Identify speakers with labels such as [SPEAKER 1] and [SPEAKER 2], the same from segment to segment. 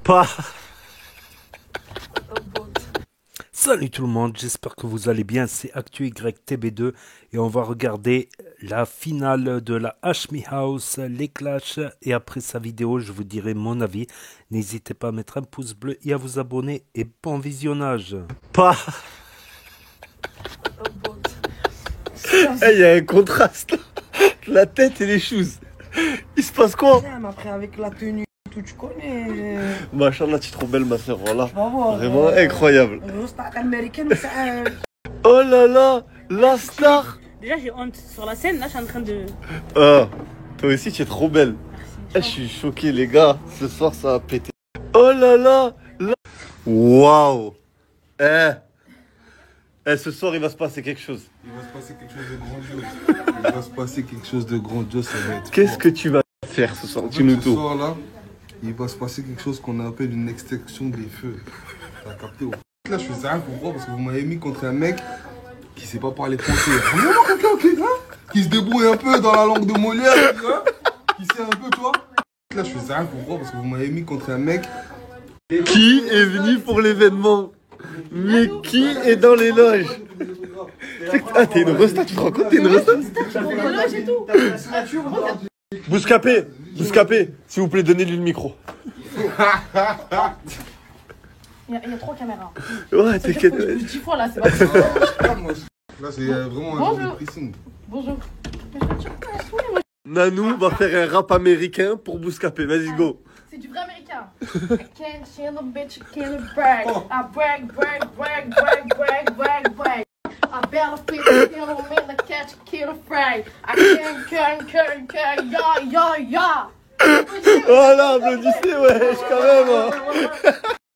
[SPEAKER 1] Pas. Salut tout le monde, j'espère que vous allez bien, c'est ActuYTB2 et on va regarder la finale de la Hashmi House, les Clash, et après sa vidéo je vous dirai mon avis. N'hésitez pas à mettre un pouce bleu et à vous abonner et bon visionnage. Pas. Il y a un contraste, la tête et les choses. Il se passe quoi?
[SPEAKER 2] Après avec la tenue, tout tu connais.
[SPEAKER 1] Machallah, tu es trop belle ma soeur, voilà.
[SPEAKER 2] Vraiment
[SPEAKER 1] incroyable.
[SPEAKER 2] américaine,
[SPEAKER 1] Oh là là, la star.
[SPEAKER 3] Déjà j'ai honte sur la scène, là je suis en train de...
[SPEAKER 1] Ah, toi aussi tu es trop belle. Je suis choqué les gars, ce soir ça va péter. Oh là là, waouh. Ce soir il va se passer quelque chose.
[SPEAKER 4] Il va se passer quelque chose de grandiose. Il va se passer quelque chose de grandiose, ça va être...
[SPEAKER 1] Qu'est-ce que tu vas faire ce soir? Tu nous
[SPEAKER 4] Ce
[SPEAKER 1] tours.
[SPEAKER 4] soir là, il va se passer quelque chose qu'on appelle une extinction des feux. T'as capté? Là je fais ça pourquoi? Parce que vous m'avez mis contre un mec qui sait pas parler français. Vraiment quelqu'un qui se débrouille un peu dans la langue de Molière, hein, qui sait un peu, toi. Là je fais ça pourquoi? Parce que vous m'avez mis contre un mec
[SPEAKER 1] Qui est venu pour l'événement? Mais qui est dans les loges? Ah, t'es une resta, tu te rends compte? T'es une resta? Bouscapé, s'il vous plaît, donnez-lui le micro.
[SPEAKER 3] Il y a 3 caméras.
[SPEAKER 1] Ouais, t'inquiète.
[SPEAKER 3] 10 fois là, c'est pas
[SPEAKER 4] Là c'est vraiment un genre de pressing.
[SPEAKER 3] Bonjour.
[SPEAKER 1] Nanou va faire un rap américain pour Bouscapé, vas-y go.
[SPEAKER 3] C'est du vrai américain. I can't chill a bitch, can't brag. I brag. I better fit the kill him in the catch, kill a frag. I can't, ya.
[SPEAKER 1] Voilà, applaudissez, wesh, quand même.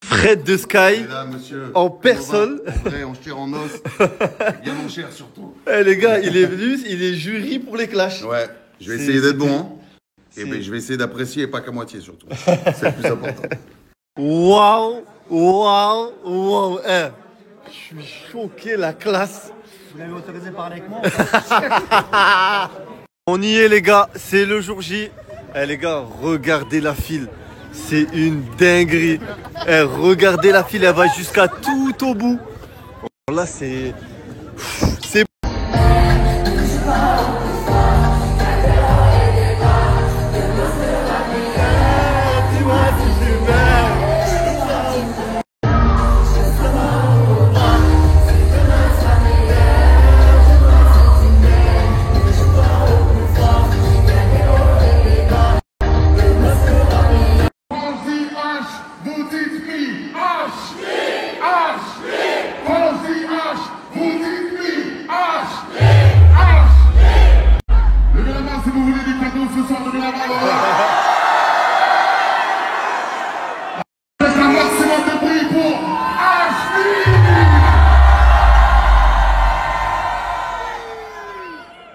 [SPEAKER 1] Fred de Sky,
[SPEAKER 5] Là, monsieur,
[SPEAKER 1] en personne.
[SPEAKER 5] En vrai, en chair, en os. Bien en chair, surtout.
[SPEAKER 1] Eh les gars, il est venu, il est jury pour les clashs.
[SPEAKER 5] Ouais, je vais
[SPEAKER 1] C'est-
[SPEAKER 5] essayer d'être bon. Hein. Et
[SPEAKER 1] c'est-
[SPEAKER 5] ben, je vais essayer d'apprécier et pas qu'à moitié, surtout. C'est le plus important.
[SPEAKER 1] Waouh. Je suis choqué, la classe.
[SPEAKER 2] Vous l'avez autorisé de parler avec moi?
[SPEAKER 1] On y est les gars, c'est le jour J. Eh les gars, regardez la file. C'est une dinguerie. Eh, regardez la file, elle va jusqu'à tout au bout. Là, c'est...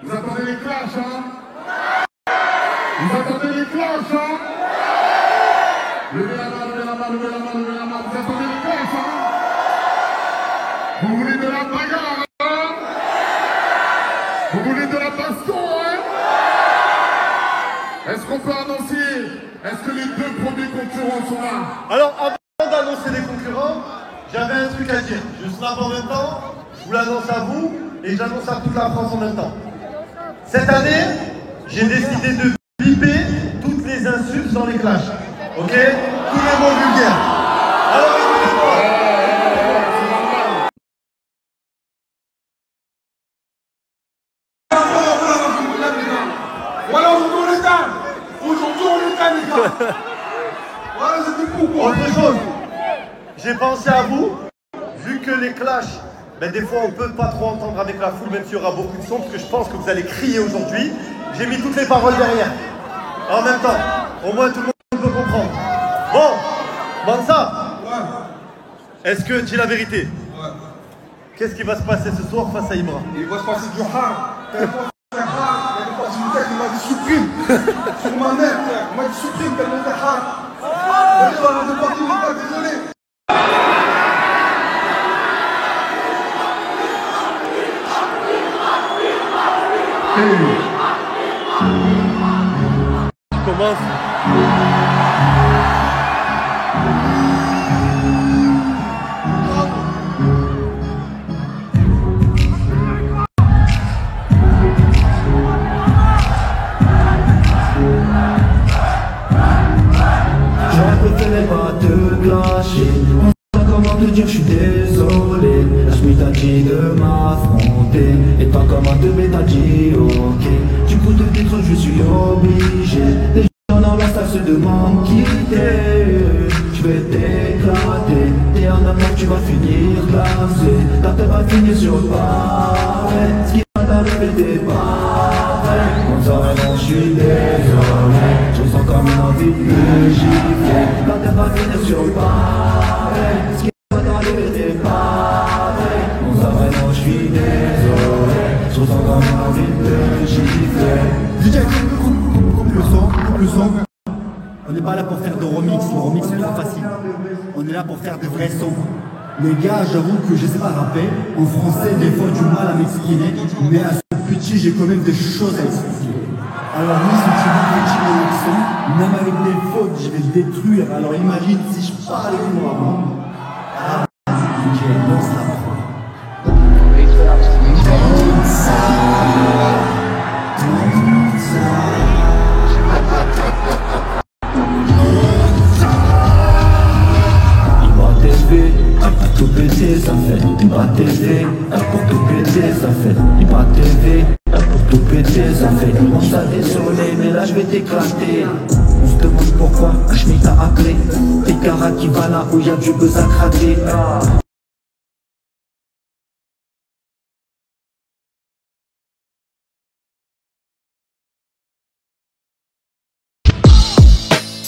[SPEAKER 6] Vous attendez les clashs, hein? Vous attendez les clashs, hein? Levez la main. Vous attendez les clashs, hein? Vous voulez de la bagarre, hein? Vous voulez de la baston, hein? Est-ce qu'on peut annoncer? Est-ce que les deux premiers concurrents sont là?
[SPEAKER 1] Alors, avant d'annoncer les concurrents, j'avais un truc à dire. Je snap en même temps, je vous l'annonce à vous, et j'annonce à toute la France en même temps. Cette année, j'ai décidé de biper toutes les insultes dans les clashs. Ok? Tous les mots vulgaires. Alors, écoutez-moi.
[SPEAKER 6] Voilà, aujourd'hui on est calme. Aujourd'hui on est calme, les gars. Voilà, c'était pourquoi.
[SPEAKER 1] Autre chose, j'ai pensé à vous, vu que les clashs, ben des fois on peut pas trop entendre avec la foule, même s'il y aura beaucoup de son, parce que je pense que vous allez crier aujourd'hui. J'ai mis toutes les paroles derrière, en même temps. Au moins tout le monde peut comprendre. Bon, Mansa, est-ce que dis la vérité?
[SPEAKER 4] Ouais.
[SPEAKER 1] Qu'est-ce qui va se passer ce soir face à Imra?
[SPEAKER 4] Il va se passer du hard. T'as pas fait hard. Il m'a dit supprime. Sur ma mère, il m'a dit supprime tellement t'es hard. Il va de partout, il pas désolé.
[SPEAKER 1] Tu commences.
[SPEAKER 7] préférais pas te clasher. On sait pas comment te dire je suis désolé. La suite t'a dit de m'affronter. Et pas comment te mettre t'as dit ok. Du coup de tes trucs je suis obligé. Les gens dans la salle se demandent quitter. Je vais t'éclater. T'es en amour tu vas finir classé. Ta tête va finir sur le pareil. Ce qui va t'arriver t'es pareil. On s'arrête non je suis désolé. Je sens comme une envie de me gifler. Ta tête va finir sur le pareil. Ce qui va t'arriver t'es pareil. On s'arrête non je suis désolé. Je sens comme une envie de me gifler.
[SPEAKER 8] DJ, coupe le son. On n'est pas là pour faire de remix, le remix c'est trop facile. On est là pour faire de vrais sons. Les gars, j'avoue que je sais pas rapper. En français, des fois du mal à m'exprimer. Mais à ce petit, j'ai quand même des choses à expliquer. Alors oui, si tu veux petit l'accent, même avec des fautes, je vais le détruire. Alors imagine si je parle couramment. Ah, ok, lance la prod.
[SPEAKER 7] Tout péter ça fait pas TV, pour tout péter ça fait pas TV, pour tout péter ça fait. On t'a désolé mais là je vais t'éclater. On se demande pourquoi Hachmi t'a appelé. T'es cara qui va là où y'a du buzz à craquer.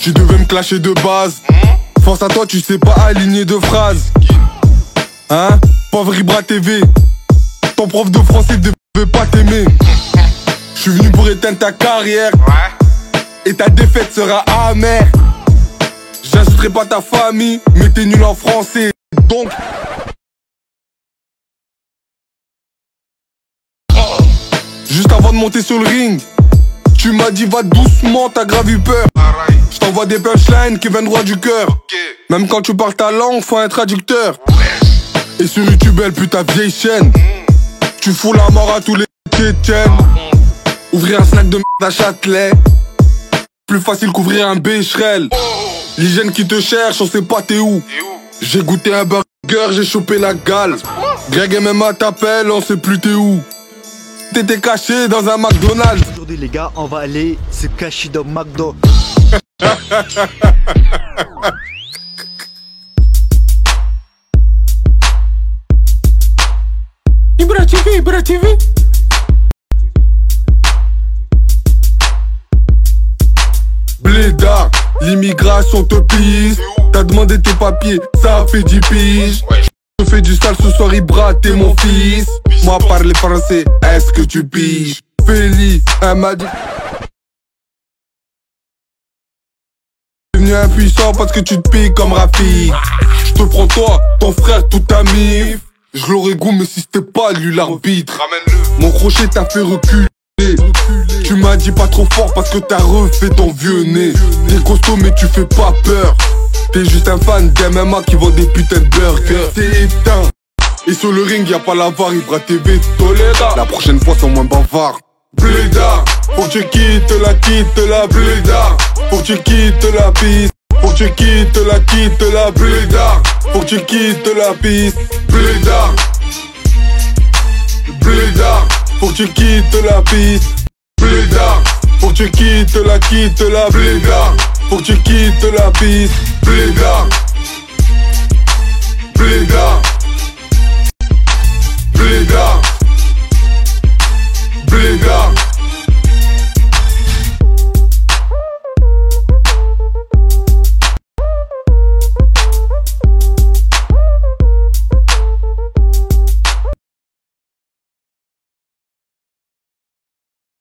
[SPEAKER 4] Tu devais me clasher de base. Force à toi, tu sais pas aligner de phrases. Hein? Pauvre Ibra TV. Ton prof de français devait pas t'aimer. Je suis venu pour éteindre ta carrière. Et ta défaite sera amère. J'insulterai pas ta famille, mais t'es nul en français. Donc juste avant de monter sur le ring, tu m'as dit va doucement, t'as grave eu peur. Je t'envoie des punchlines qui viennent droit du cœur. Même quand tu parles ta langue, faut un traducteur. Et sur YouTube, elle pue ta vieille chaîne. Tu fous la mort à tous les Tchétchènes. Ouvrir un snack de merde à Châtelet, plus facile qu'ouvrir un Becherel. L'hygiène qui te cherche, on sait pas t'es où. J'ai goûté un burger, j'ai chopé la gale. Greg et MMA t'appelle, on sait plus t'es où. T'étais caché dans un McDonald's.
[SPEAKER 8] Aujourd'hui les gars, on va aller se cacher dans McDo.
[SPEAKER 4] Ibra TV. Blédard, l'immigration te pisse. T'as demandé tes papiers, ça fait 10 piges. Je fais du sale ce soir, Ibra, t'es mon fils. Moi parler français, est-ce que tu piges? Félix, elle m'a dit. Devenu impuissant parce que tu te piques comme Rafi. Je te prends toi, ton frère, tout ta mif. Je l'aurais goût mais si c'était pas lui l'arbitre. Mon crochet t'a fait reculer. Tu m'as dit pas trop fort parce que t'as refait ton vieux nez. T'es costaud mais tu fais pas peur. T'es juste un fan d'MMA qui vend des putains de burgers. T'es éteint. Et sur le ring y'a pas la VAR, Ibra TV Toléda. La prochaine fois sans moins bavard. Blédard, faut que tu quittes la blédard. Faut que tu quittes la piste. Faut que tu quittes la blédard. Faut que tu quittes la piste. Blédard, blédard. Faut que tu quittes la piste. Blédard, faut que tu quittes la blédard. Faut que tu quittes la piste. Blédard, blédard, blédard, blédard.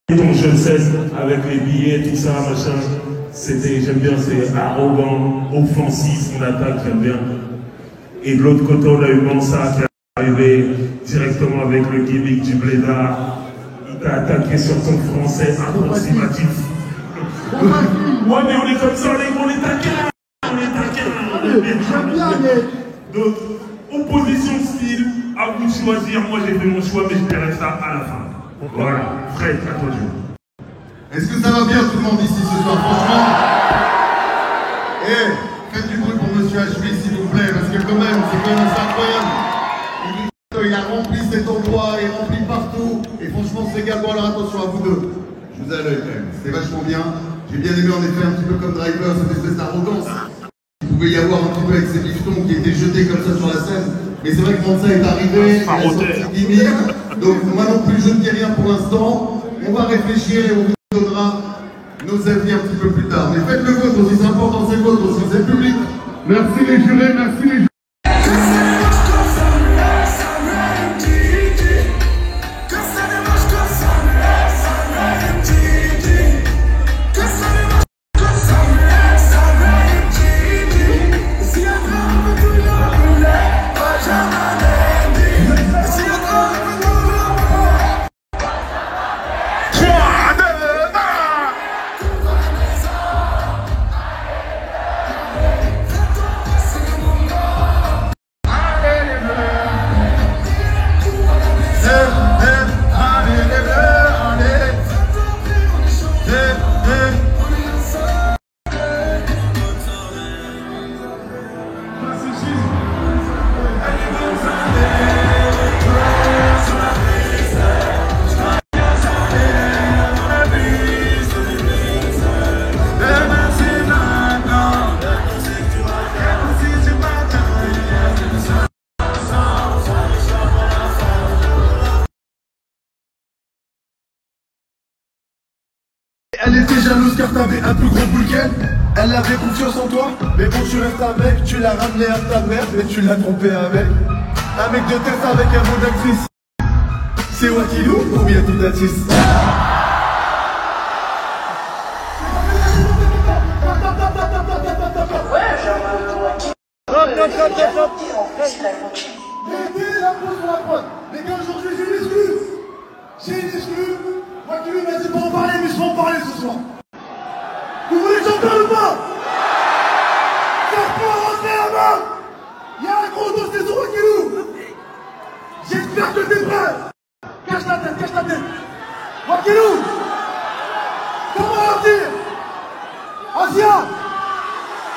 [SPEAKER 9] Ton jeu de 16 avec les billets, tout ça, machin, c'était, j'aime bien, c'est arrogant, offensif, on attaque, j'aime bien. Et de l'autre côté, on a eu Mansa qui est arrivé directement avec le gimmick du blédard. Il t'a attaqué sur ton français approximatif. Ouais, mais on est comme ça, on est taquin, J'aime bien, mais... Donc, opposition de style, à vous de choisir. Moi, j'ai fait mon choix, mais je verrai ça à la fin. Voilà, Fred, à toi de jouer.
[SPEAKER 6] Est-ce que ça va bien tout le monde ici ce soir, franchement? Faites du bruit pour Monsieur Ashby, s'il vous plaît, parce que quand même, c'est quand même assez incroyable. Il a rempli cet endroit, il remplit partout. Et franchement, c'est également, alors attention à vous deux. Je vous ai à l'œil quand même, c'était vachement bien. J'ai bien aimé en effet un petit peu comme Driver, cette espèce d'arrogance. Il pouvait y avoir un petit peu avec ces bifetons qui étaient jetés comme ça sur la scène. Mais c'est vrai que Mansa est arrivé, il a sorti gimmick. Donc moi non plus, je ne dis rien pour l'instant. On va réfléchir et on vous donnera nos avis un petit peu plus tard. Mais faites le vôtre aussi, c'est important, c'est le vôtre aussi, c'est le public. Merci les jurés, merci les jurés.
[SPEAKER 10] Elle était jalouse car t'avais un plus gros boule qu'elle. Elle avait confiance en toi, mais bon tu restes un mec. Tu l'as ramené à ta mère, mais tu l'as trompé avec un mec de tête avec un beau d'actrice. C'est Wakilou ou bien tout d'actrice?
[SPEAKER 8] Mettez la pause sur la pointe. Les gars, aujourd'hui j'ai une exclue. J'ai une exclue. Wakilou m'a dit pas en parler, mais je vais en parler ce soir. Vous voulez que j'en parle ou pas? Ça peut rentrer la main. Il y a un gros dossier sur Wakilou. J'espère que t'es prêt. Cache la tête, cache la tête. Wakilou, comment leur dire? Asia,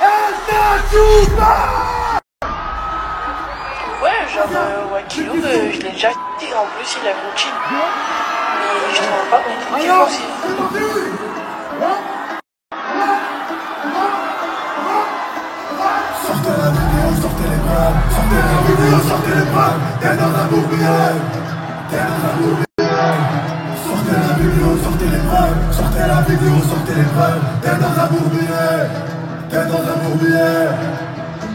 [SPEAKER 8] elle t'a pas.
[SPEAKER 11] Ouais, genre Wakilou, je l'ai déjà dit, en plus il a mon team. Mais je trouve pas qu'on est tranquille aussi.
[SPEAKER 10] Sortez la vidéo, sortez les bras. Sortez la vidéo, sortez les bras. T'es dans un bourbier. T'es dans un bourbier. Sortez la vidéo, sortez les bras. Sortez la vidéo, sortez les bras. T'es dans un bourbier. T'es dans un bourbier.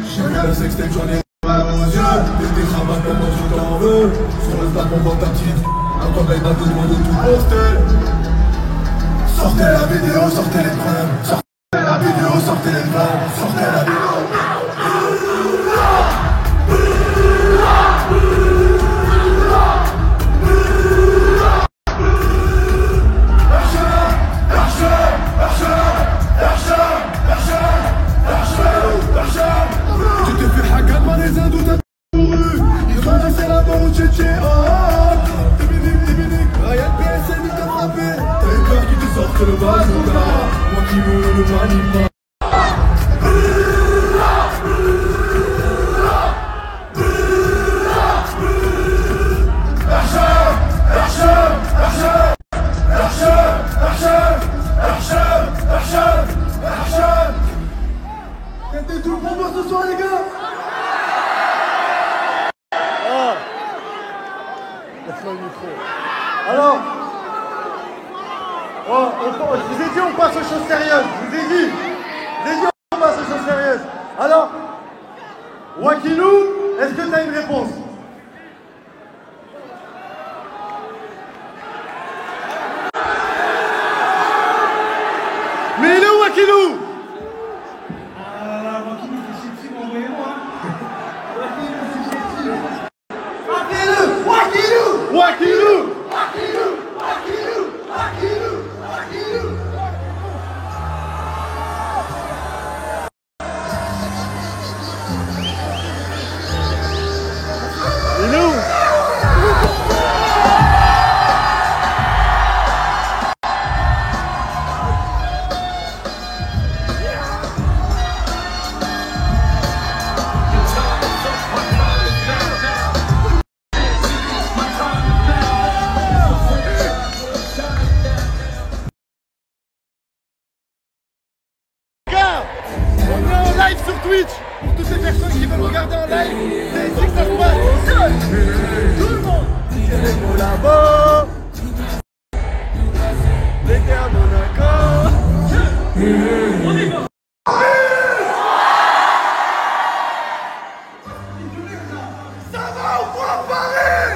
[SPEAKER 10] J'ai vu la sextape, j'en ai mal aux yeux. Des cravates maintenant tu t'en veux. Sur le stade on voit ta petite. Un copain m'a demandé de tout poster. Sortez la vidéo, sortez les preuves. Sortez la vidéo, sortez les preuves. Sortez la vidéo. Tu t'es fait hacker par les hindous, t'as couru. Ils ont laissé la mort au Tchétché. Ryan PSN il t'a frappé. T'avais peur qu'il te sorte le bazooka. Moi qui veux le manima.
[SPEAKER 8] C'était tout pour moi ce soir les gars.
[SPEAKER 1] Laisse-moi le micro. Alors, je vous ai dit on passe aux choses sérieuses. Je vous ai dit on passe aux choses sérieuses. Alors, Wakilou, est-ce que tu as une réponse? Mais il est où Wakilou?
[SPEAKER 8] Wakilou, c'est sexy, envoyez-moi. Wakilou, c'est sexy. Appelez-le Wakilou.
[SPEAKER 1] Wakilou.
[SPEAKER 8] Wakilou. Wakilou. Wakilou. Wakilou.
[SPEAKER 1] personnes qui veulent regarder en live, c'est ici que ça se passe. Tout le monde. Les mots là-bas. Les gars Monaco. On y va. Ça va ou quoi Paris?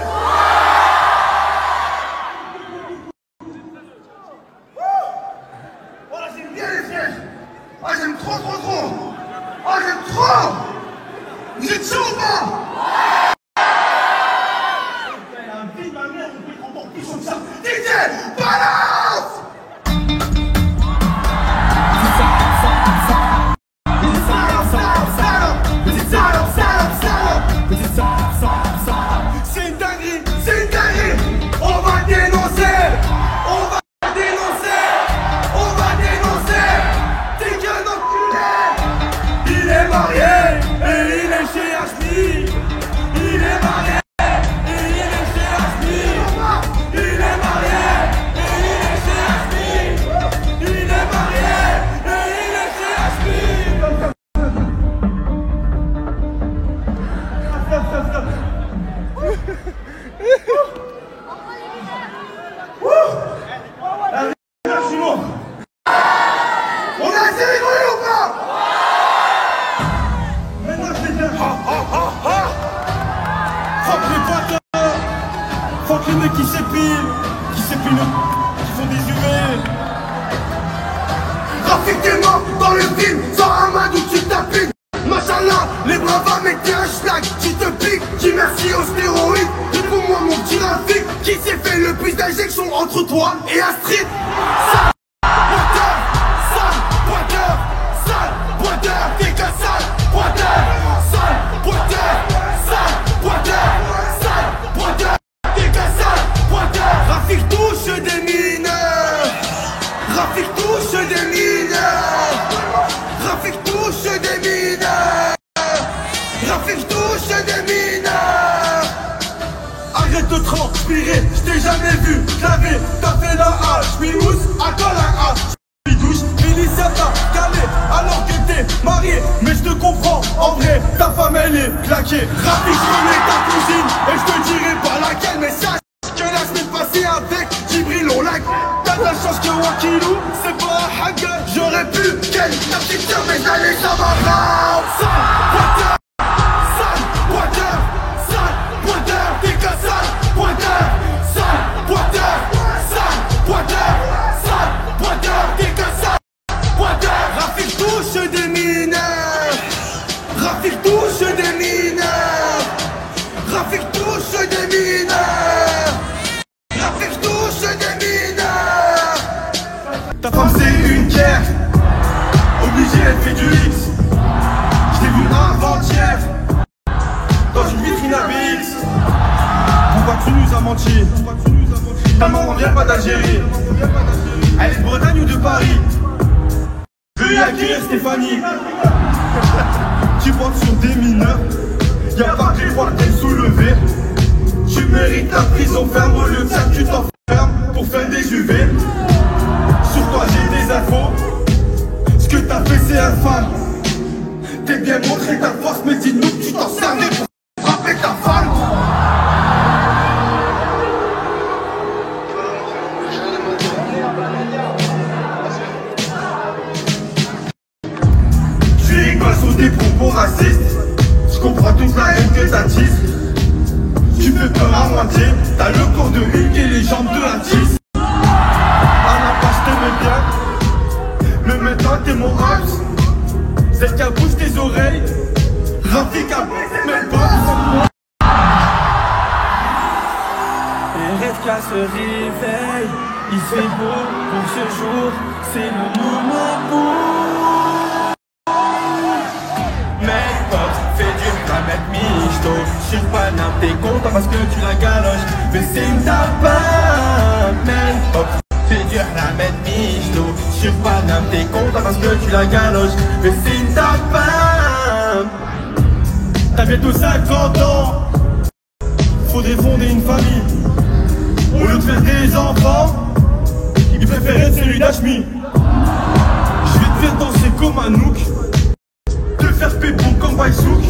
[SPEAKER 1] Voilà, j'aime bien les sièges. Ah, j'aime trop. Ah, j'aime trop. Vous êtes chaud ou pas? Un vide, ma mère, on peut être encore plus comme ça. DJ, balance! C'est une dinguerie, c'est une dinguerie. On va dénoncer. T'es qu'un enculé. Il est marié et il est chez HB. Il est marié et il est chez HB. Il est marié et il est chez HB. Il est marié et il est chez HB. On a assez rigolé ou pas? Maintenant je vais dire fuck les bâtards. Fuck les mecs qui s'épilent, qui font des UV. Rafik t'es mort dans le film, sans Amadou tu tapines. Machallah, les bravas mettaient un schlag qui te pique, qui merci aux stéroïdes. Réponds-moi mon petit Rafik, qui s'est fait le plus d'injections entre toi et Astrid. T'es qu'un sale pointeur, t'es qu'un sale pointeur. Rafik touche des mineurs, Rafik touche des mineurs, Rafik touche des mineurs, Rafik touche des mineurs. Arrête de transpirer, je t'ai jamais vu claver, t'as fait la hache, mousse, à quoi la hache? Félicia t'a calé alors que t'es marié. Mais je te comprends, en vrai, ta femme elle est claquée. Rafik, je connais ta cousine et je te dirai pas laquelle. Mais sache que la semaine passée avec Djibril on l'a. T'as de la chance que Wakilou, c'est pas un hacker. J'aurais pu qu'elle ta petite sœur mais j'allais ça va. Sale pointeur, t'es qu'un sale pointeur. Sale pointeur, t'es qu'un sale pointeur. Rafik touche des mineurs, Rafik touche des mineurs, Rafik touche des mineurs, Rafik touche des mineurs. Ta femme c'est une guerre, obligée elle fait du X. Je l'ai vu avant-hier, dans une vitrine ABX. Pourquoi tu nous as menti? Ta maman vient pas d'Algérie, elle est de Bretagne ou de Paris. Veuillez accueillir Stéphanie. Tu portes sur des mineurs, y'a pas que les droits qu'elle soulevée. Tu mérites la prison ferme, au lieu de ça tu t'enfermes pour faire des UV. Sur toi j'ai des infos, ce que t'as fait c'est infâme. T'es bien montré ta force mais dis-nous que tu t'en servais pour frapper ta femme. Sur des propos racistes, je comprends toute la haine que t'attises. Tu fais peur à moitié, t'as le corps de Hulk et les jambes de Atis. À la page t'aimais bien, mais maintenant t'es mon Hobbs. Celle qui a bouge tes oreilles, Rafik a mes potes.
[SPEAKER 7] Et rêve qu'à se réveille, il fait beau pour ce jour, c'est le moment pour. Fais du ramène michto sur Paname, t'es content parce que tu la galoches. Mais c'est une tapin, man. Fais du ramène michto sur Paname, t'es content parce que tu la galoches. Mais c'est une tapin.
[SPEAKER 1] T'as bientôt 50 ans, faudrait fonder une famille. Au lieu de faire des enfants, il préférait celui d'Hashmi. Je vais te faire danser comme un nook, te
[SPEAKER 12] faire pépo comme Baïsouk.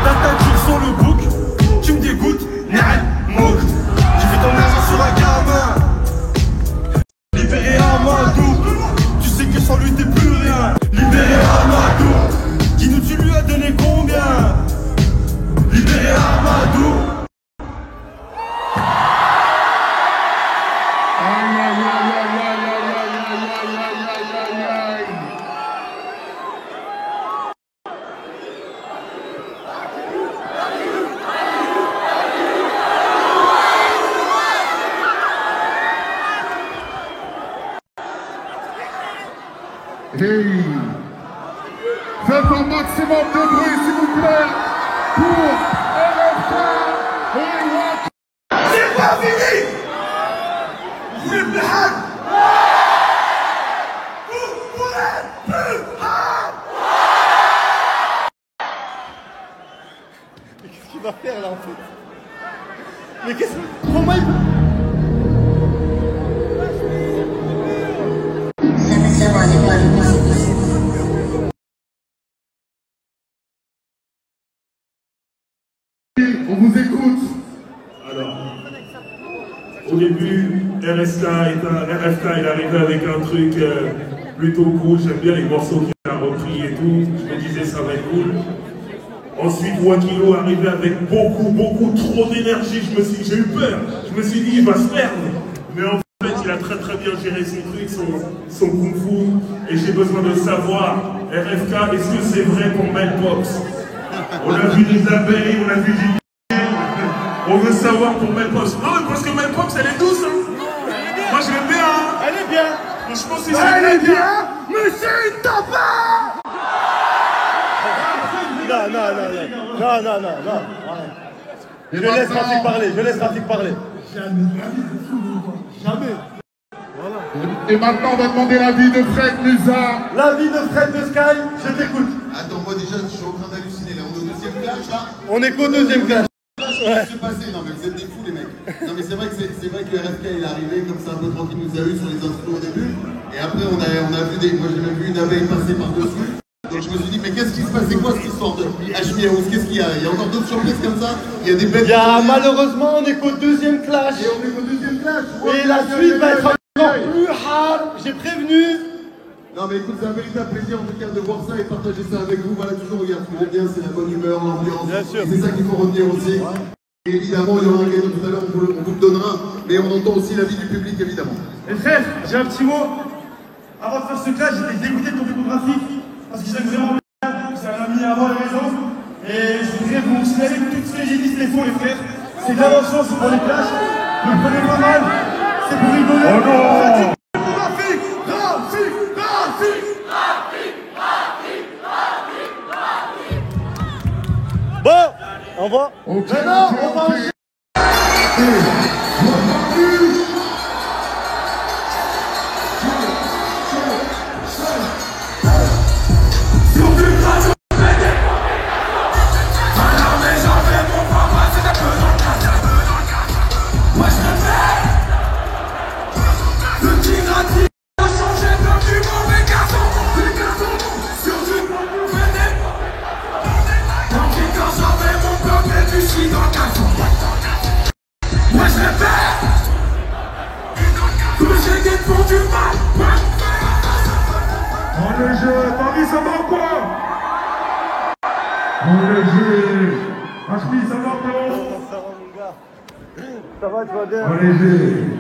[SPEAKER 12] Ta teinture sur le bouc, tu me dégoûtes, Nihal, Mouk. J'ai fait ton argent sur un gamin. Libéré Amadou, tu sais que sans lui t'es plus rien. Libéré Amadou, dis-nous tu lui as donné combien? Libéré Amadou.
[SPEAKER 6] Hey. Faites un maximum de bruit s'il vous plaît pour RFK et Wack.
[SPEAKER 12] C'est pas fini. Vous voulez plus hard? Vous voulez plus hard?
[SPEAKER 1] Mais qu'est-ce qu'il va faire là en fait? Mais qu'est-ce que... Comment il...
[SPEAKER 6] On vous écoute.
[SPEAKER 9] Alors, au début, RFK il est arrivé avec un truc plutôt cool. J'aime bien les morceaux qu'il a repris et tout. Je me disais ça va être cool. Ensuite, Wakilo est arrivé avec beaucoup trop d'énergie. J'ai eu peur. Je me suis dit il va se perdre. Mais en fait, il a très bien géré son truc, son kung fu. Et j'ai besoin de savoir, RFK, est-ce que c'est vrai pour Melpox? On a vu des abeilles, on a vu du... On veut savoir pour Melpox. Non, mais parce que Melpox, elle est douce, hein. Moi, je l'aime bien, hein.
[SPEAKER 1] Elle est bien.
[SPEAKER 9] Franchement, c'est
[SPEAKER 6] Elle est bien, mais c'est une tapin.
[SPEAKER 1] Non. Je laisse Rafik parler, Jamais. Voilà.
[SPEAKER 6] Et maintenant, on va demander l'avis de Fred Musa.
[SPEAKER 1] L'avis de Fred de Sky, je t'écoute.
[SPEAKER 5] Attends, moi déjà, je suis en train d'halluciner là. On est au deuxième clash là.
[SPEAKER 1] On est qu'au deuxième clash.
[SPEAKER 5] Qu'est-ce qui s'est passé? Non mais vous êtes des fous les mecs. Non mais c'est vrai que RFK il est arrivé comme ça un peu tranquille, nous a eu sur les instruments au début. Et après on a vu des. Moi j'ai même vu une abeille passer par-dessus. Donc je me suis dit mais qu'est-ce qui se passe? C'est quoi cette histoire de Hmiaouz? Qu'est-ce qu'il y a? Il y a encore d'autres surprises comme ça? Il y a des bêtes.
[SPEAKER 1] Malheureusement on est qu'au deuxième clash.
[SPEAKER 5] Et on est qu'au deuxième clash.
[SPEAKER 1] Et la suite va être encore plus hard. J'ai prévenu.
[SPEAKER 5] Non mais écoute, c'est un véritable plaisir en tout cas de voir ça et partager ça avec vous. Voilà, toujours regarde, ce que j'aime bien c'est la bonne humeur, l'ambiance.
[SPEAKER 1] Bien sûr.
[SPEAKER 5] C'est ça qu'il faut retenir aussi. Et évidemment, il y aura un gagnant tout à l'heure, on vous le donnera, mais on entend aussi l'avis du public évidemment.
[SPEAKER 12] Et frère, j'ai un petit mot. Avant de faire ce clash, j'étais dégoûté de ton photographique parce que j'aime vraiment bien, c'est un ami avant les raisons. Et je voudrais vous signaler que tout ce que j'ai dit c'était faux les frères. C'est de l'invention, c'est pour les clashs. Ne prenez pas mal, c'est pour rigoler. Oh non!
[SPEAKER 1] Bon, on va.
[SPEAKER 6] Maintenant, on va enchaîner.
[SPEAKER 12] Paris, ça va quoi?
[SPEAKER 6] On est jeu.
[SPEAKER 12] Ashmi, ça va bro?
[SPEAKER 1] Ça va mon gars. Ça va, tu vas bien?
[SPEAKER 12] On est jeu.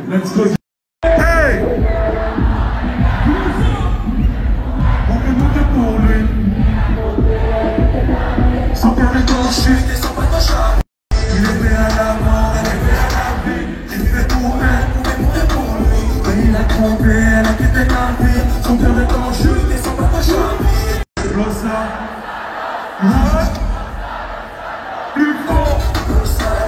[SPEAKER 12] Let's go. Hey! On peut tout pour lui. Sans perdre ton chute et sans pas de chat. Il est fait à la mort, elle est fait à la vie. Il fait pour elle, pouvait pour lui. Quand il a trompé, elle a quitté la vie. Sans perdre ton chute et sans pas de chat. Rosa. Plus fort. Rosa.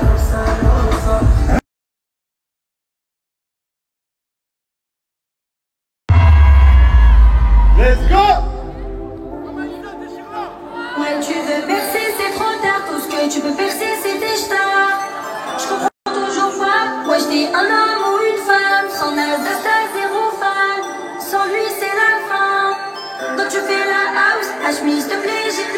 [SPEAKER 1] Let's go!
[SPEAKER 13] Ouais, tu veux percer, c'est trop tard. Tout ce que tu peux percer, c'est tes stars. Je comprends toujours pas. Ouais, j'étais un homme ou une femme. Sans Nasdaq, zéro fan. Sans lui, c'est la fin. Donc tu fais la house. Hmi, s'il te plaît, j'ai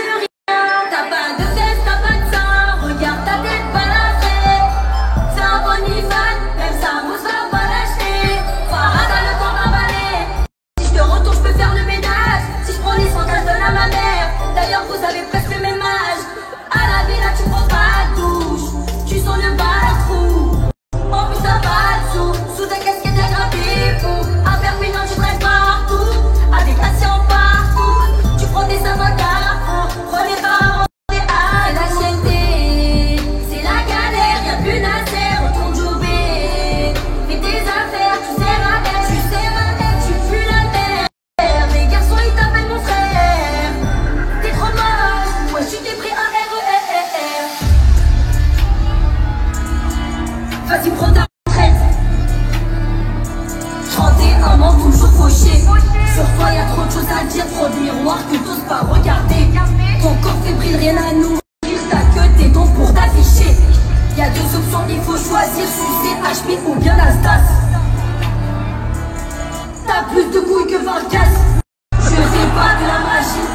[SPEAKER 13] rien à nourrir, t'as que tes dons pour t'afficher. Y'a deux options, il faut choisir, sucer HP ou bien la Stas. T'as plus de couilles que Vargas. Je fais pas de la magie.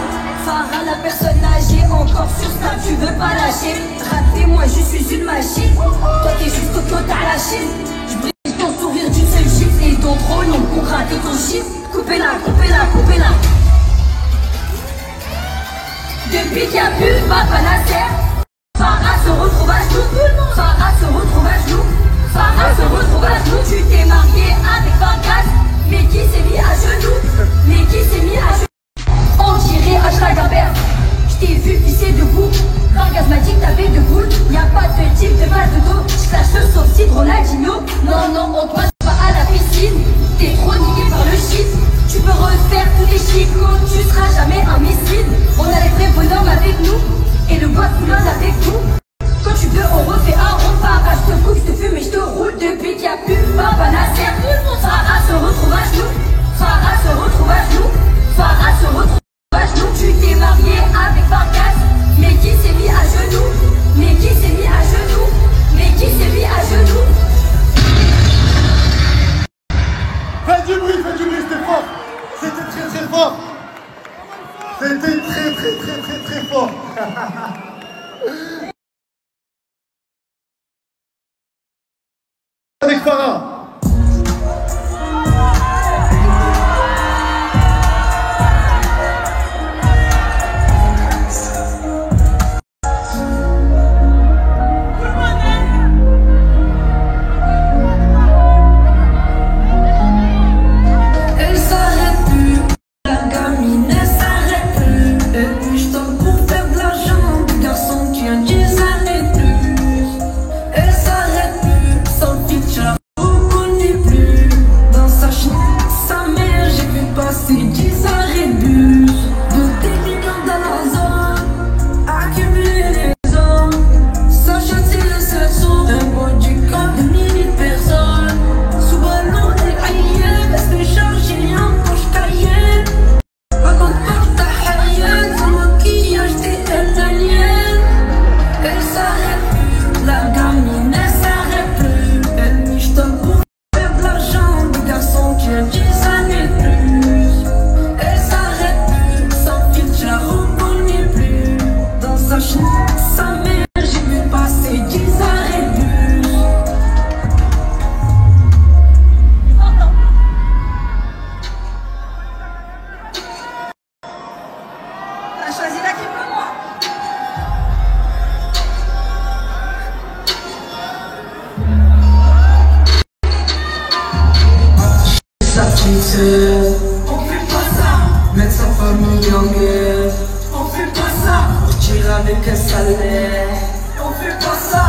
[SPEAKER 13] Farah, la personne âgée, encore sur Snap, tu veux pas lâcher. Raté, moi je suis une machine. Toi t'es juste au côté à la Chine. J'brise ton sourire d'une seule gifle. Et ton drôle, non, pour rater ton chiffre. Coupez-la, coupez-la, coupez-la. Depuis qu'il y a plus Papa Nasser, Farah se retrouve à genoux. Farah se retrouve à genoux. Farah se retrouve à genoux. Tu t'es marié avec Vargas, mais qui s'est mis à genoux? Mais qui s'est mis à genoux? On dirait hashtag Amber. J't'ai vu pisser debout. Vargas m'a dit que t'avais de boules. Y'a pas de type de base de dos. J'clash sauf si Ronaldinho. Non, non, on te passe pas à la piscine. T'es trop niqué par le shit. Tu peux refaire tous les chicots, tu seras jamais un missile. On a les vrais bonhommes avec nous et le bois coulonne avec nous. Quand tu veux on refait un rond. Farah je te coupe, je te fume et je te roule. Depuis qu'il y a plus Papa Nasser, Farah se retrouve à genoux. Farah se retrouve à genoux. Farah se retrouve à genoux. Tu t'es marié avec Vargas, mais qui s'est mis à genoux? Mais qui s'est mis à genoux? Mais qui s'est mis à genoux?
[SPEAKER 1] Faites du bruit, c'était fort. C'était très très fort. C'était très très très très très fort. Avec Farah.
[SPEAKER 7] On fait pas ça, mettre sa famille en guerre. On fait pas ça, partir avec un salaire. On fait pas ça,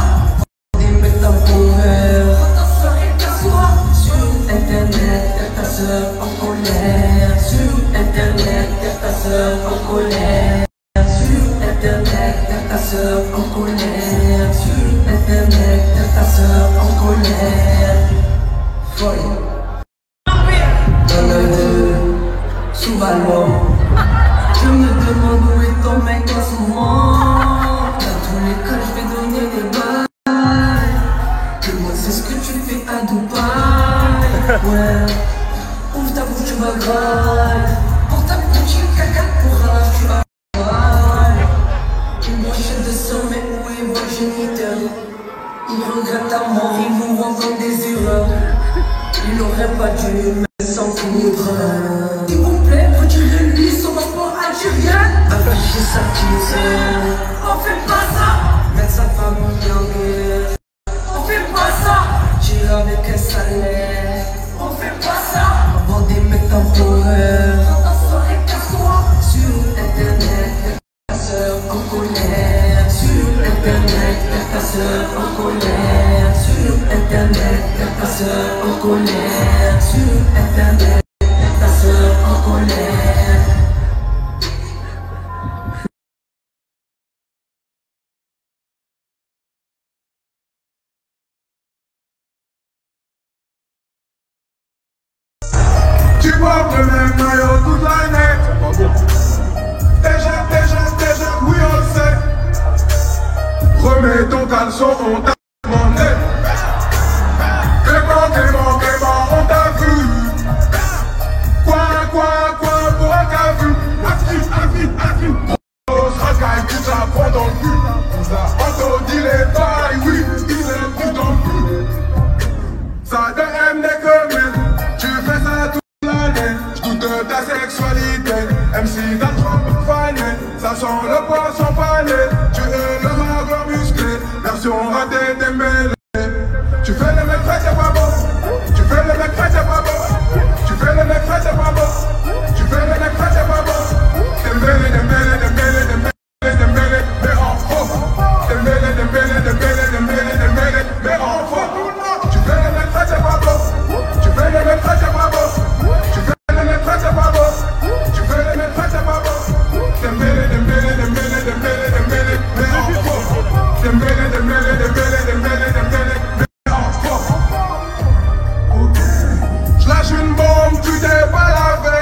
[SPEAKER 7] des mecs dans ton verre. Quand ta soeur et ta soir sur internet, y'a ta soeur en colère. Sur internet, y'a ta soeur en colère. Sur internet, y'a ta soeur en colère. Sur internet, y'a ta soeur en colère. Folle. Sous ballon. Je me demande où est ton mec en ce moment. Dans tous les cas je vais donner des bails. Dis-moi c'est ce que tu fais à Dubaï. Ouais, ouvre ta bouche tu vas graille. Pour ta petite caca pour tu vas graille. Une brochette de sang mais où est votre géniteur? Il regrette ta mort, il vous rend comme des erreurs. Il n'aurait pas dû mais sans foudre. S'il vous plaît, retirez-lui son rapport algérien. Afficher sa petite sœur. On fait pas ça. Mettre sa famille en guerre. On fait pas ça. Tirer avec un salaire. On fait pas ça. Avoir des mecs temporaires. Dans ta soirée casse-toi. Sur internet, ta sœur en colère. Sur internet, ta sœur en colère. Sur internet, ta sœur en colère. Sur internet, ta sœur en colère.
[SPEAKER 6] Tu portes le même maillot toute l'année. Déjà, oui on le sait. remets ton caleçon, on t'a demandé. Clément, on t'a vu. Quoi, pour un qu'a vu. Affi. On se racaille, tout ça prend dans le cul. On te dit les bails, oui, il est plus dans le cul. Ça te aime des communes, tu fais ça toute l'année. J'doute de ta sexualité, MC t'as trop fané. Ça sent le poisson pané, tu es le magre musclé. Version ratée des mêlés. Tu fais le mec frais, c'est pas bon. Tu fais le mec frais, c'est pas bon. Tu fais le mec frais, c'est pas bon. Tu fais le mec frais, c'est pas bon. Des mêlés, mais en faux. Des mêlés, mais en faux. Tu fais le mec frais, c'est pas bon. Tu fais le mec frais, c'est pas bon. Tu fais le mec frais, c'est pas bon. Tu fais le mec frais, c'est pas bon. Des mêlés, mais en faux. Des mêlés, mais en faux. Je lâche une bombe, tu t'es pas lavé.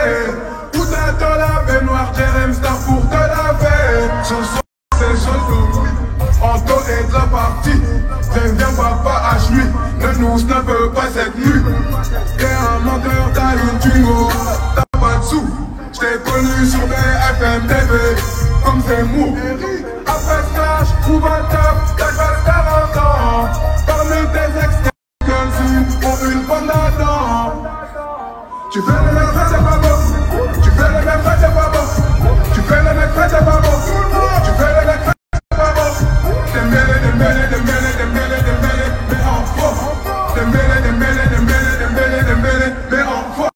[SPEAKER 6] Tout à te laver, noir, Jerem Star pour te laver. Ce soir, c'est chose de oui. Anto est de la partie. Viens papa H8. Ne nous snappe pas cette nuit. T'es un menteur, t'as une tungo. T'as pas de sous. J't'ai connu sur BFM TV. Comme c'est mou. Après stage, trouve un taf. T'as pas 40 ans. Parmi tes ex, ont une bonne là-dedans. Tu fais le mec frais, c'est pas bon. Tu fais le mec frais, c'est pas bon. Tu fais le mec frais, c'est pas bon. Tu fais le mec frais, c'est pas bon. Des mêlés, mais en faux. Des mêlés, mais en faux.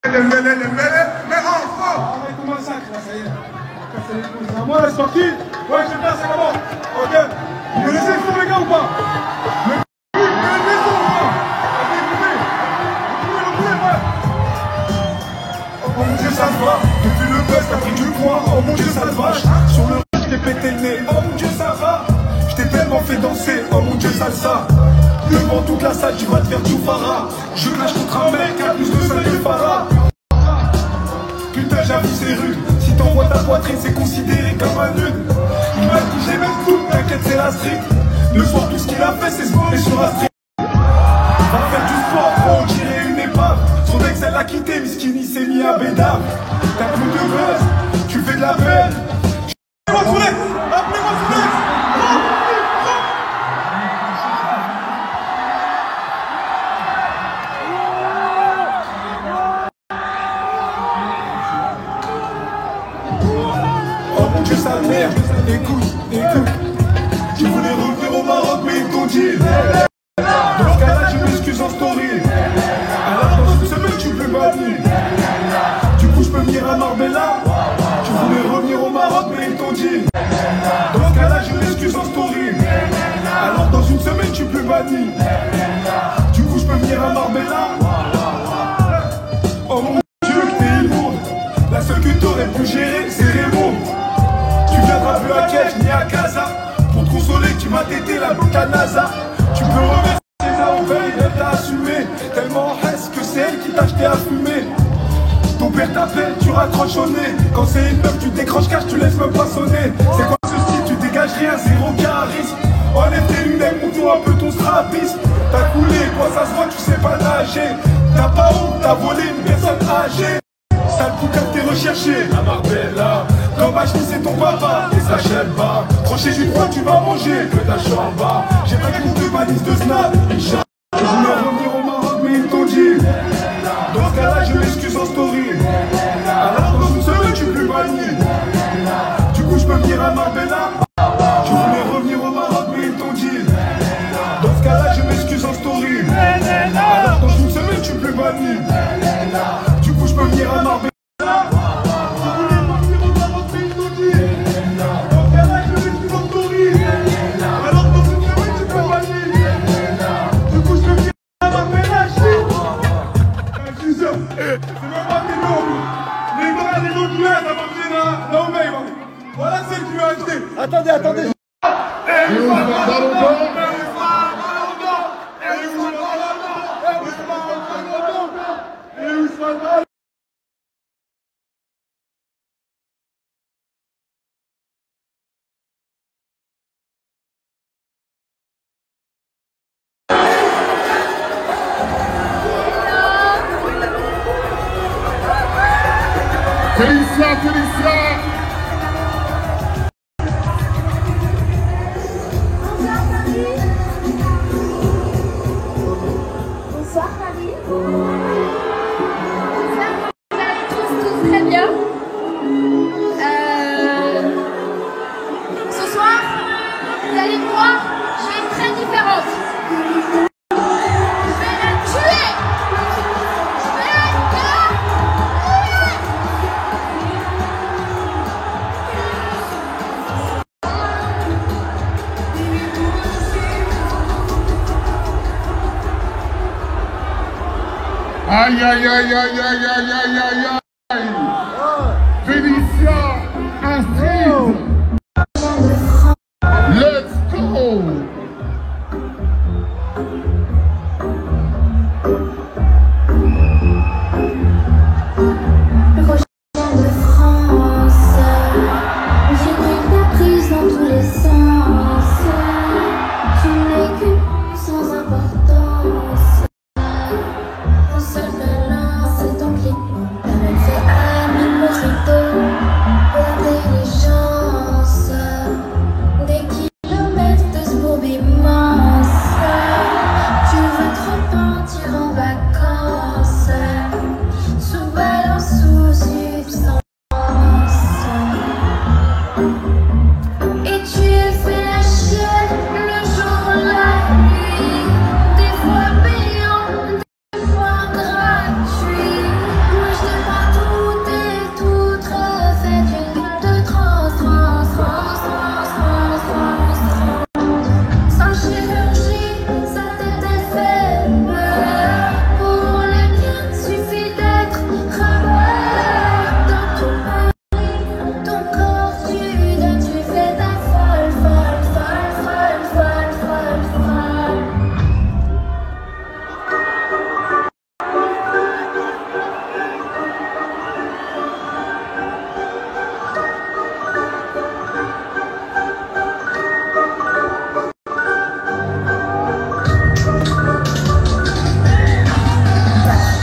[SPEAKER 6] Des mêlés, mais en faux.
[SPEAKER 12] Arrête ton massacre là, ça y est. C'est à moi, c'est parti. Ouais, je sais bien, c'est comment. Ok. Vous laissez le son les gars ou pas? Oh mon dieu ça te va, depuis le buzz t'as pris du poids. Oh mon dieu ça te vache, sur le je t'ai pété le nez. Oh mon dieu ça va, je t'ai tellement fait danser. Oh mon dieu salsa, devant toute la salle tu vas te faire du Farah. Je clash contre un mec à plus de 5 que Farah. Putain j'avoue c'est rude, si t'envoies ta poitrine c'est considéré comme un nude. Il m'a dit j'ai même tout, t'inquiète c'est la street. Le soir tout ce qu'il a fait c'est se borner sur la street. Va faire du sport, on dirait une épave. Son ex elle l'a quitté, Miskini s'est mis à bédard. T'as plus de buzz, tu fais de la peine. Appelez-moi Solex, appelez-moi Solex. Oh mon dieu sa mère, écoute. Tu voulais revenir au Maroc mais ils t'ont dit. Dans ce cas-là, je m'excuse en story. Alors dans une semaine, tu peux bannir. Du coup, je peux venir à Marbella. Tu voulais revenir au Maroc, mais ils t'ont dit. Dans ce cas-là, je m'excuse en story. Alors dans une semaine, tu peux bannir. Du coup, je peux venir à Marbella. Oh mon Dieu, que t'es immonde. La seule que t'aurais pu gérer, c'est Raymond. Tu viendras plus à Kiev ni à Casa. Pour te consoler, tu m'as tété la boucle à NASA. Tu peux remercier César Veille, elle t'a assumé. Tellement est-ce que c'est elle qui t'a acheté à fumer. Ton père t'appelle, tu raccroches au nez. Quand c'est une meuf, tu décroches car tu laisses même pas sonner. C'est quoi ce style, tu dégages rien, zéro charisme. Enlève tes lunettes, montre un peu ton strabisme. T'as coulé, toi ça se voit, tu sais pas nager. T'as pas honte, t'as volé une personne âgée. Sale boucan, t'es recherché à Marbella. Comme H, c'est ton papa, et ça chèle pas. Crochet du droit, tu vas manger, que ta chambre. J'ai pas qu'une de balise de snap, Inch'Allah. Je voulais revenir au Maroc, mais ils t'ont dit. Dans ce cas-là, je m'excuse en story. Alors dans une semaine, tu peux bannir. Du coup, je peux venir à Marbella. Tu voulais revenir au Maroc, mais ils t'ont dit. Dans ce cas-là, je m'excuse en story. Alors dans une semaine, tu peux bannir. Du coup, je peux venir à Marbella. Voilà celle qui m'a acheté. Attendez.
[SPEAKER 6] Aïe, aïe, aïe, aïe, aïe, aïe, aïe, aïe, aïe. Félicia Astrid. Let's go.
[SPEAKER 13] De France, j'ai pris ta prise dans tous les sens. Tu n'es qu'une sans importance. Ton seul malin, c'est ton clip. T'as même fait ami mojito. L'intelligence, des kilomètres de ce bourbe immense. Tu veux trop partir en vacances, sous balance, sous substance. Et tu fais la chienne le jour, la nuit, des fois payant, des fois gratuit. Moi je te vois tout et toute refaite, une lutte de trans. Sans chirurgie, sa tête est faible. Pour le bien, suffit d'être rebelle. Dans tout Paris, ton corps tu donnes, tu fais ta folle.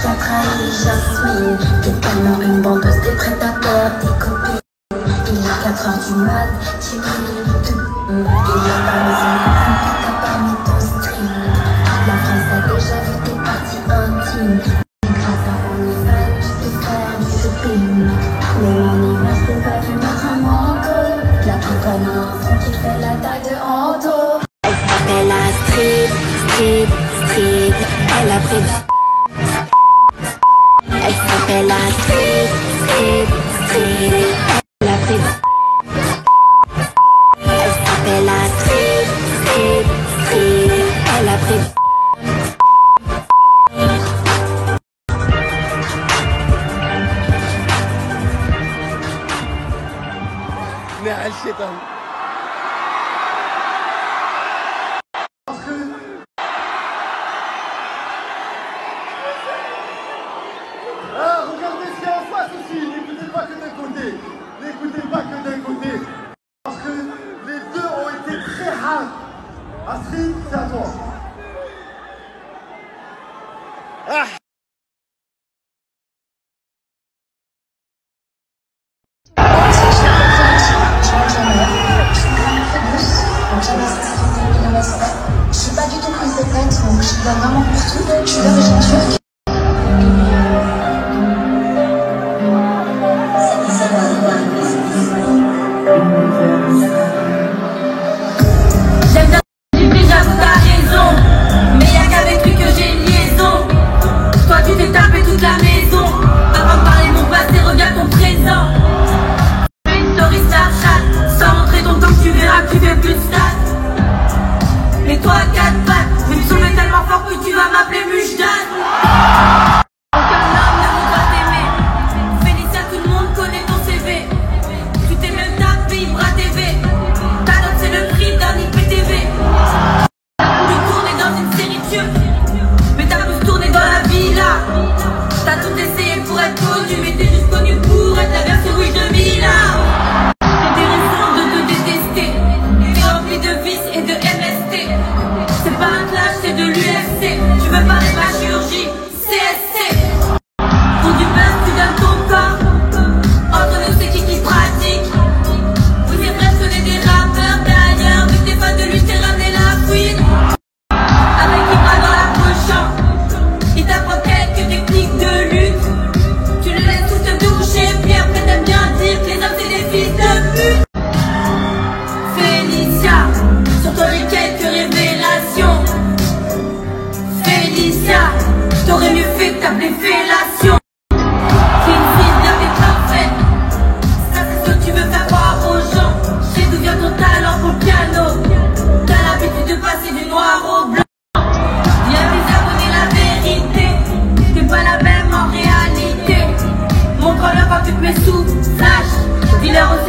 [SPEAKER 13] T'as trahi Jasmine, t'es tellement une bandeuse, t'es prête à perdre tes copines. Il est 4h du mat, tu ris tout. Il y a pas maison, t'as pas mis ton stream. La France a déjà vu tes parties intimes. Grâce à OnlyFans, je peux faire du shopping. Mais mon image peut pas lui mettre un manteau. La coupe à un enfant qui fait la taille de Anto. Elle s'appelle Astrid. Elle a pris. Elle s'appelle Astrid. Elle a pris. Elle s'appelle Astrid. Elle a pris.
[SPEAKER 1] نعم الشيطان. Ah, regardez ce qu'il y a en face aussi, n'écoutez pas que d'un côté. N'écoutez pas que d'un côté. Parce que les deux ont été très hard. Astrid, c'est à toi. Ah.
[SPEAKER 13] Je suis pas du tout prise de tête, donc je te donne vraiment pour tout. Je suis d'origine turque. J'aime bien tu dis j'avoue t'as raison, mais y'a qu'avec lui que j'ai une liaison. Toi tu t'es tapé toute la maison. Avant de parler de mon passé, regarde ton présent. Fais une story Snapchat, sans montrer ton temps, tu verras que tu fais plus de stats. Mais toi à 4 pattes, je vais me sauver tellement fort que tu vas m'appeler Mujdan. Aucun homme ne voudra t'aimer. Félicia, tout le monde connaît ton CV. Tu t'es même tapé, bras tes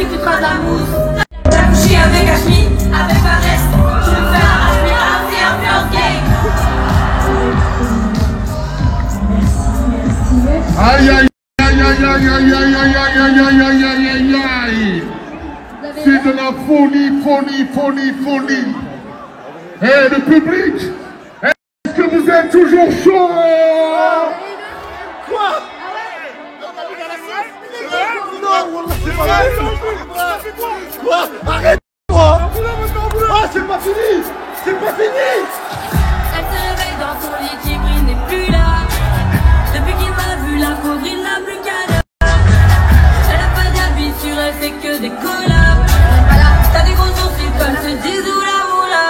[SPEAKER 13] tu foutras de la mousse. T'as couché avec Ashmi, avec Fares. Tu veux faire un Ashmi, c'est un first game.
[SPEAKER 6] Aïe aïe aïe aïe aïe aïe aïe aïe aïe aïe aïe aïe aïe aïe. C'est de la folie, folie, folie, folie. Et le public, est-ce que vous êtes toujours chaud?
[SPEAKER 1] Quoi? Non, c'est pas vrai. Quoi? Arrête-toi. Ah, c'est pas fini. C'est pas fini.
[SPEAKER 13] Elle se réveille dans son lit, Djibril n'est plus là. Depuis qu'il m'a vu, la pauvre, il n'a plus qu'à l'heure. Elle a pas d'habit sur elle, c'est que des collabs. T'as des gros sourcils comme se disent ou la moula.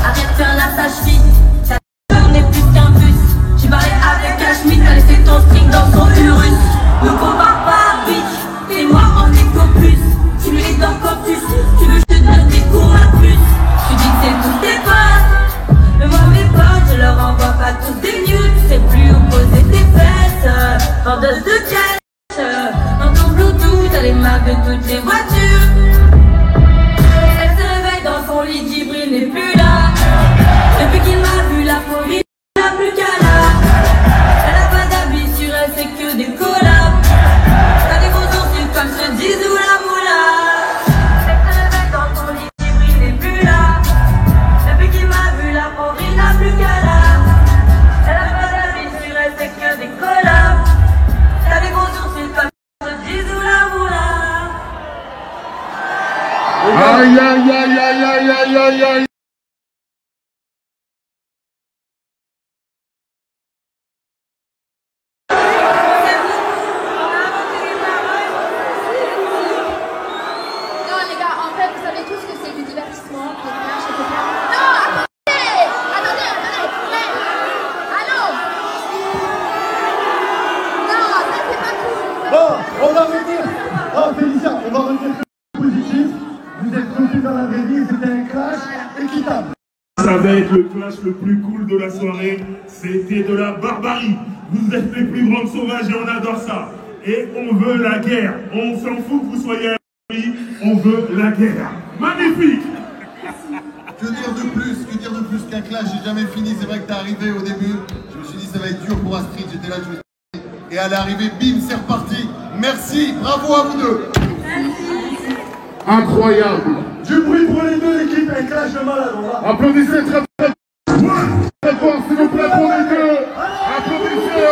[SPEAKER 13] Arrête de faire la sage-fille, ta tourne est plus qu'un bus. J'ai parlé avec Ashmi, t'as laissé ton string dans son urus. Ne compare pas, bitch, t'es moi en éco-plus. Tu me les dents comme tu veux, je te donne des cours à plus. Tu dis que c'est tous tes potes, mais moi mes potes, je leur envoie pas tous des nudes. Tu sais plus où poser tes fesses, vendeuse de cash. Dans ton Bluetooth, t'as les marques de toutes les voitures. Elle se réveille dans son lit, Djibril n'est plus là. Depuis qu'il m'a vu, la folie n'a plus qu'à là. Elle a pas d'habit sur elle, c'est que des collabs. T'as des gros sourcils comme se disent ou la moula. Elle se réveille dans son lit, Djibril n'est plus là. Depuis qu'il m'a vu, la folie n'a plus qu'à là. Elle a pas d'habit sur elle, c'est que des collabs. T'as des gros sourcils comme se disent ou la moula.
[SPEAKER 6] Aïe aïe aïe aïe aïe aïe aïe aïe.
[SPEAKER 3] Non les gars, en fait, vous savez tous que c'est du divertissement, que les clashs, etc. Non, attendez. Mais, allô. Non, ça c'est pas cool.
[SPEAKER 1] Bon, on va revenir. Oh, Félicia, on va revenir sur le positif. Vous êtes revenus dans la vraie vie, c'était un clash équitable.
[SPEAKER 9] Ça va être le clash le plus cool de la soirée. C'était de la barbarie. Vous êtes les plus grandes sauvages et on adore ça. Et on veut la guerre. On s'en fout que vous soyez à Paris. On veut la guerre. Magnifique.
[SPEAKER 5] Que dire de plus qu'un clash, j'ai jamais fini. C'est vrai que t'es arrivé au début. Je me suis dit ça va être dur pour Astrid. J'étais là, je me suis dit. Et à l'arrivée, bim, c'est reparti. Merci, bravo à vous deux.
[SPEAKER 6] Incroyable.
[SPEAKER 1] Du bruit pour les deux équipes, un clash de malade.
[SPEAKER 6] Applaudissez très très fort, s'il vous plaît, pour les deux. Applaudissez.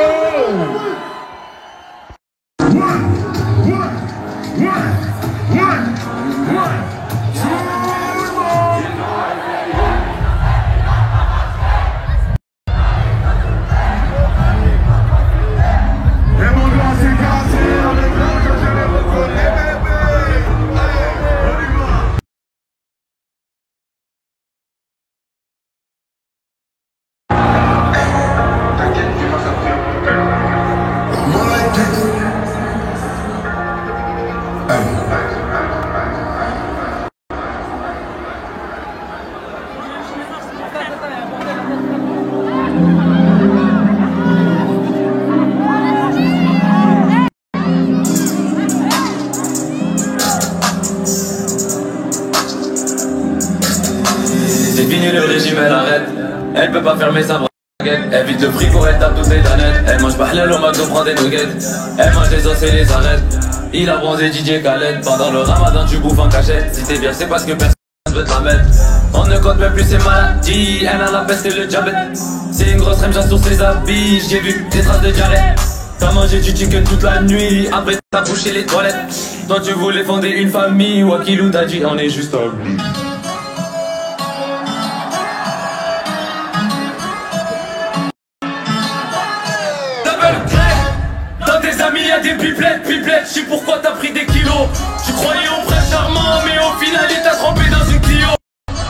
[SPEAKER 6] Et mon doigt s'est cassé avec l'ange, je les reconnais, bébé. On y va.
[SPEAKER 14] C'est fini le régime, elle arrête. Elle peut pas fermer sa braguette. Elle vide le frigo, elle tape toutes les danettes. Elle mange pas l'aile au McDo, prend des nuggets. Elle mange les os et les arrête. Il a bronzé DJ Khaled. Pendant le ramadan tu bouffes en cachette. Si t'es bien c'est parce que personne veut te la mettre. On ne compte même plus ses maladies. Elle a la peste et le diabète. C'est une grosse remja sur ses habits. J'ai vu des traces de diarrhée. T'as mangé du chicken toute la nuit. Après t'as bouché les toilettes. Toi tu voulais fonder une famille. Wakilou t'a dit on est juste en bleu. Amis, y'a des pipelettes, je sais pourquoi t'as pris des kilos. Tu croyais au prince charmant, mais au final il t'a trompé dans une Clio.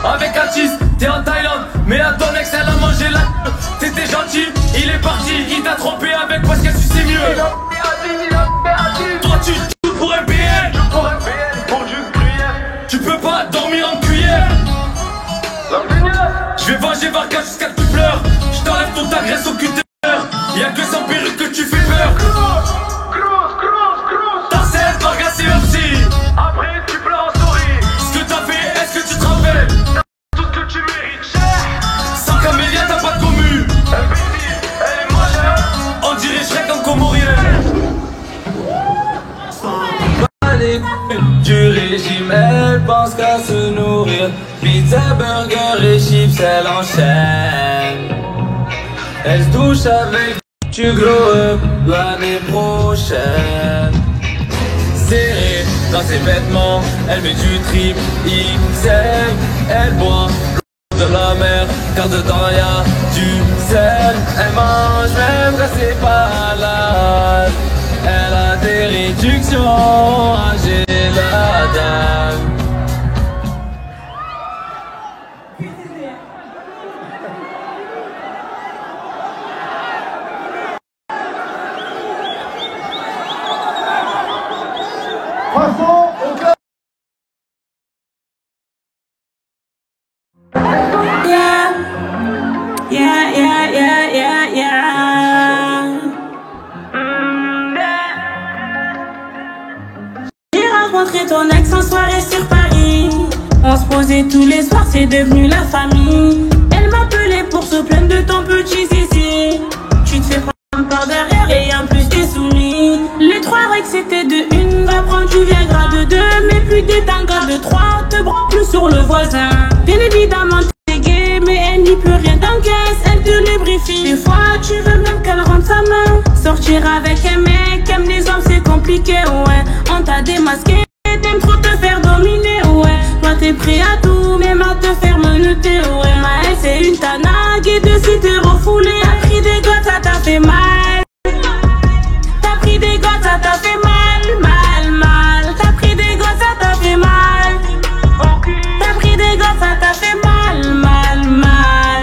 [SPEAKER 14] Avec Atis, t'es en Thaïlande, mais à ton ex elle a mangé la. T'étais gentil, il est parti, il t'a trompé avec parce qu'elle tu sais mieux. Toi tu joues pour un BL, tu peux pas dormir en cuillère. Je vais venger Varka jusqu'à que tu pleures. Je t'enlève toute ta graisse au cutter. Y'a que sans perruque que tu fais peur. Ta scène, Varga c'est aussi. du régime, elle pense qu'à se nourrir. Pizza, burger et chips, elle enchaîne. Elle se touche avec du glow up l'année prochaine. Serrée dans ses vêtements, elle met du trip XL. Elle boit de la mer, car dedans y'a du sel. Elle mange même quand c'est pas halal. Elle a des réductions à Géladal.
[SPEAKER 1] Passons au club.
[SPEAKER 15] J'ai rencontré ton ex en soirée sur Paris. On se posait tous les soirs, c'est devenu la famille. Elle m'appelait pour se plaindre de ton petit zizi. Tu te fais prendre par derrière et en plus t'es soumis. Les 3 règles c'était de 1, va prendre tu viens grade 2. Mais plus d'être en grade 3, te branle plus sur le voisin. Bien évidemment t'es gay, mais elle n'y peut rien t'encaisse. Elle te lubrifie, des fois tu veux même qu'elle rende sa main. Sortir avec un mec, aime les hommes c'est compliqué, ouais. On t'a démasqué, t'aimes trop te faire dominer, ouais. Toi t'es prêt à tout, même à te faire menotter, ouais. Maëlle c'est une tanague et dessus t'es refoulé. T'as pris des gosses, ça t'a fait mal. T'as pris des gosses, ça t'a fait mal, mal, mal. T'as pris des gosses, ça t'a fait mal. T'as pris des gosses, ça t'a fait mal, mal, mal.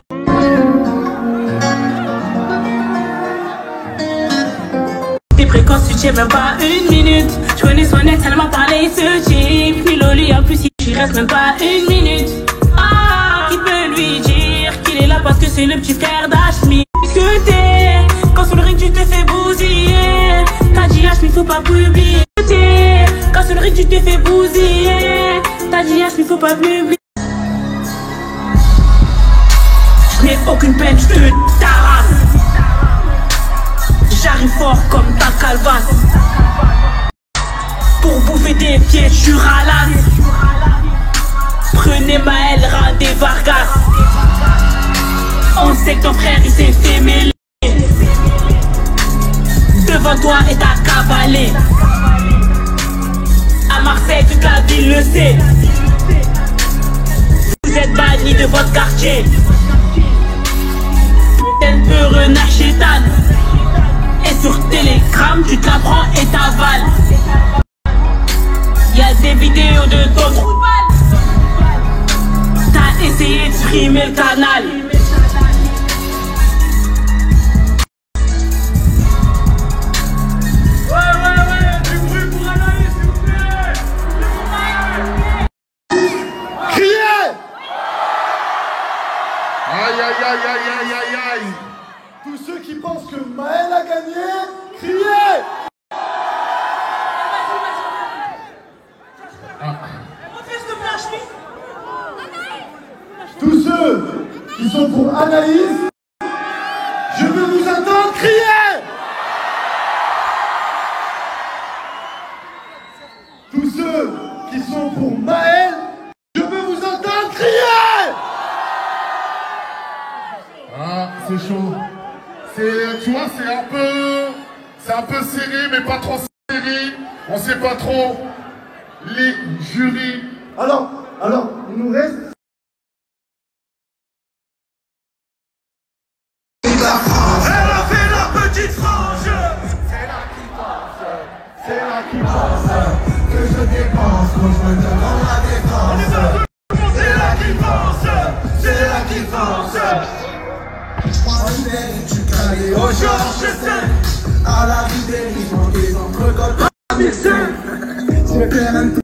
[SPEAKER 15] T'es précoce, tu tiens même pas 1 minute. Je connais son ex, elle m'a parlé ce type. Puis Loli en plus, il reste même pas 1 minute. Ah, qui peut lui dire qu'il est là parce que c'est le petit frère d'Ashmi. Que t'es, quand sur le ring tu te fais bousiller. T'as dit Ashmi, faut pas publier. Quand sur le ring tu te fais bousiller. T'as dit Ashmi, faut pas publier. Je n'ai aucune peine, je te tarasse. J'arrive fort comme ta calvasse. Pour bouffer des pieds, je ralasse. Prenez Maëlle, rendez Vargas. On sait que ton frère il s'est fait mêler. Devant toi et ta cavalée. À Marseille, toute la ville le sait. Vous êtes bannis de votre quartier. Tel peu renard chétane. Et sur Telegram, tu te la prends et t'avales. Y'a des vidéos de ton trou de balle. T'as essayé de streamer le canal.
[SPEAKER 12] Du bruit pour Anaïs, s'il vous plaît.
[SPEAKER 1] Criez!
[SPEAKER 6] Aïe, aïe, aïe, aïe, aïe, aïe, aïe.
[SPEAKER 1] Tous ceux qui pensent que Maëlle a gagné, criez! Tous ceux qui sont pour Anaïs, je veux vous entendre crier! Tous ceux qui sont pour Maëlle, je veux vous entendre crier!
[SPEAKER 6] Ah, c'est chaud. Tu vois, c'est un peu serré, mais pas trop serré. On sait pas trop. Les jurys.
[SPEAKER 1] Alors, il nous reste.
[SPEAKER 10] Elle a fait la petite frange. C'est là qui pense que je dépense quand je me donne dans la défense. C'est là qui pense, c'est là qui pense. Tu calais au Georges V. À la vie des riches, des entrecôtes à mixer. Je perds un peu.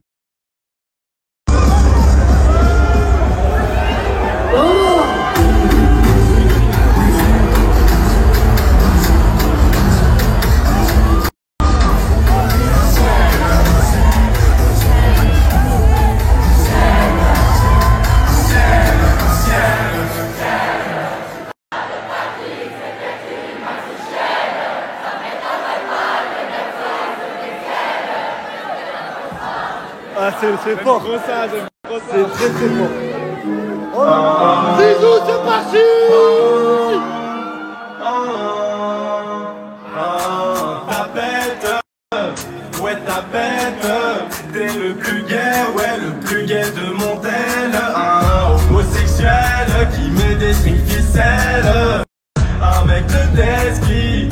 [SPEAKER 1] c'est fort. C'est très très fort. Zizou, c'est parti.
[SPEAKER 16] Ta bête, ouais ta bête, t'es le plus gay, ouais le plus gay de mon tel. Un homosexuel qui met des strings ficelles. Un mec de tête qui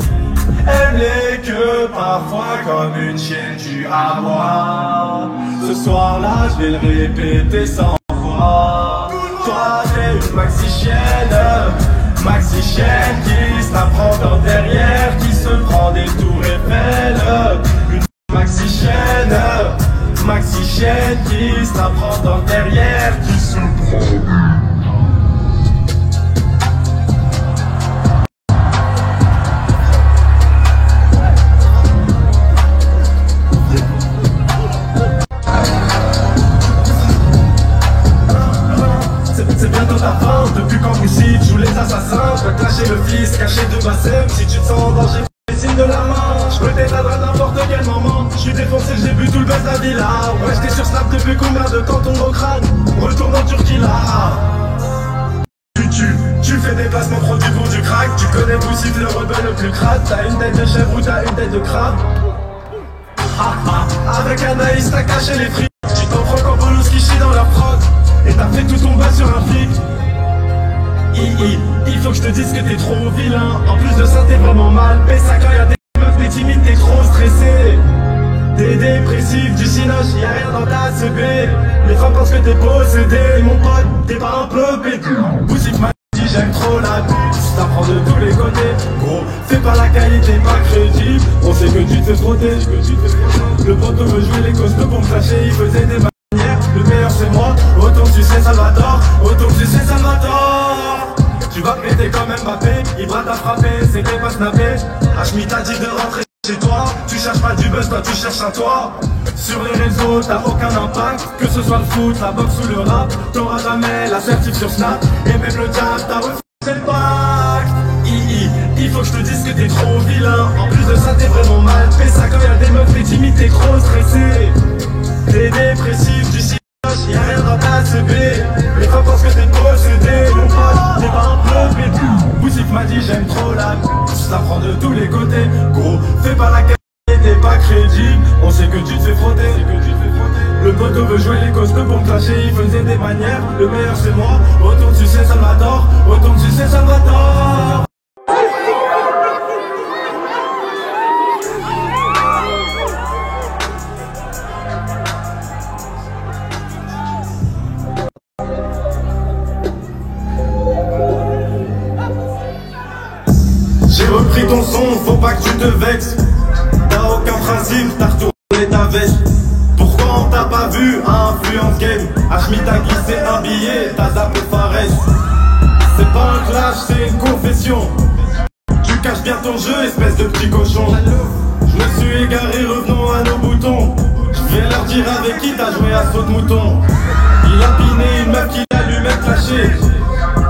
[SPEAKER 16] aime les queues, parfois comme une chienne du aboie. Ce soir-là, je vais le répéter 100 fois. Toi, t'es une maxi-chienne qui se la prend dans derrière, qui se prend des tours Eiffel. Une maxi-chienne qui se la prend dans derrière, qui se prend. C'est bientôt ta fin, depuis quand vous cite, joue les assassins. Je peux clasher le fils, cacher de bassem. Si tu te sens en danger, fais signe de la main. Je peux t'éteindre à n'importe quel moment. Je suis défoncé, j'ai bu tout le buzz de la villa. Ouais, j'étais sur Snap depuis combien de temps ton gros crâne. Retourne en Turquie là. Tu fais des placements produits pour du crack. Tu connais Boussif, le rebelle le plus crade. T'as une tête de chèvre ou t'as une tête de crabe. Avec Anaïs t'as caché les frites. Tu t'en prends quand Bolos qui chie dans leur prod. Et t'as fait tout ton bas sur un flic. Il faut que je te dise que t'es trop vilain. En plus de ça t'es vraiment mal. Mais ça quand y'a des meufs, t'es timide, t'es trop stressé. T'es dépressif, du cinoche, y'a rien dans ta CB. Les femmes pensent que t'es possédé. Mon pote, t'es pas un peu pété. Boussif m'a dit j'aime trop la pute. Ça prend de tous les côtés. Gros, fais pas la qualité, pas crédible. On sait que tu te fais frotter. Le poteau veut jouer les costauds pour me flasher. Il faisait des manières. Le meilleur c'est moi. Autant que tu sais Salvador. Autant que tu sais Salvador. Tu vas péter comme Mbappé. Ibra t'a frappé, c'était pas snappé. Hachmi t'a dit de rentrer chez toi. Tu cherches pas du buzz, toi tu cherches un toit. Sur les réseaux, t'as aucun impact. Que ce soit le foot, la boxe ou le rap. T'auras jamais l'assertif sur Snap. Et même le jab, t'as refusé le pacte. Il faut que je te dise que t'es trop vilain. En plus de ça, t'es vraiment mal. Fais ça quand y'a des meufs, t'es timide, t'es trop stressé. T'es dépressif, du cinoche, y'a rien dans ta CB. Les femmes pensent que t'es possédé. Mon pote, t'es pas un peu pété. Boussif m'a dit j'aime trop la ça prend de tous les côtés. Gros, fais pas la qualité, t'es pas crédible. On sait que tu te fais frotter. Le poteau veut jouer les costauds pour me clasher. Il faisait des manières, le meilleur c'est moi. Autant que tu sais Salvador, autant que tu sais Salvador. J'ai repris ton son, faut pas que tu te vexes. T'as aucun principe, t'as retourné ta veste. Pourquoi on t'a pas vu à Influence Game? Hachmi t'a glissé un billet, t'as zappé Fares. C'est pas un clash, c'est une confession. Tu caches bien ton jeu, espèce de petit cochon. Je me suis égaré, revenons à nos boutons. Je vais leur dire avec qui t'as joué à saut de mouton. Il a piné une meuf qui l'a lui-même flashé.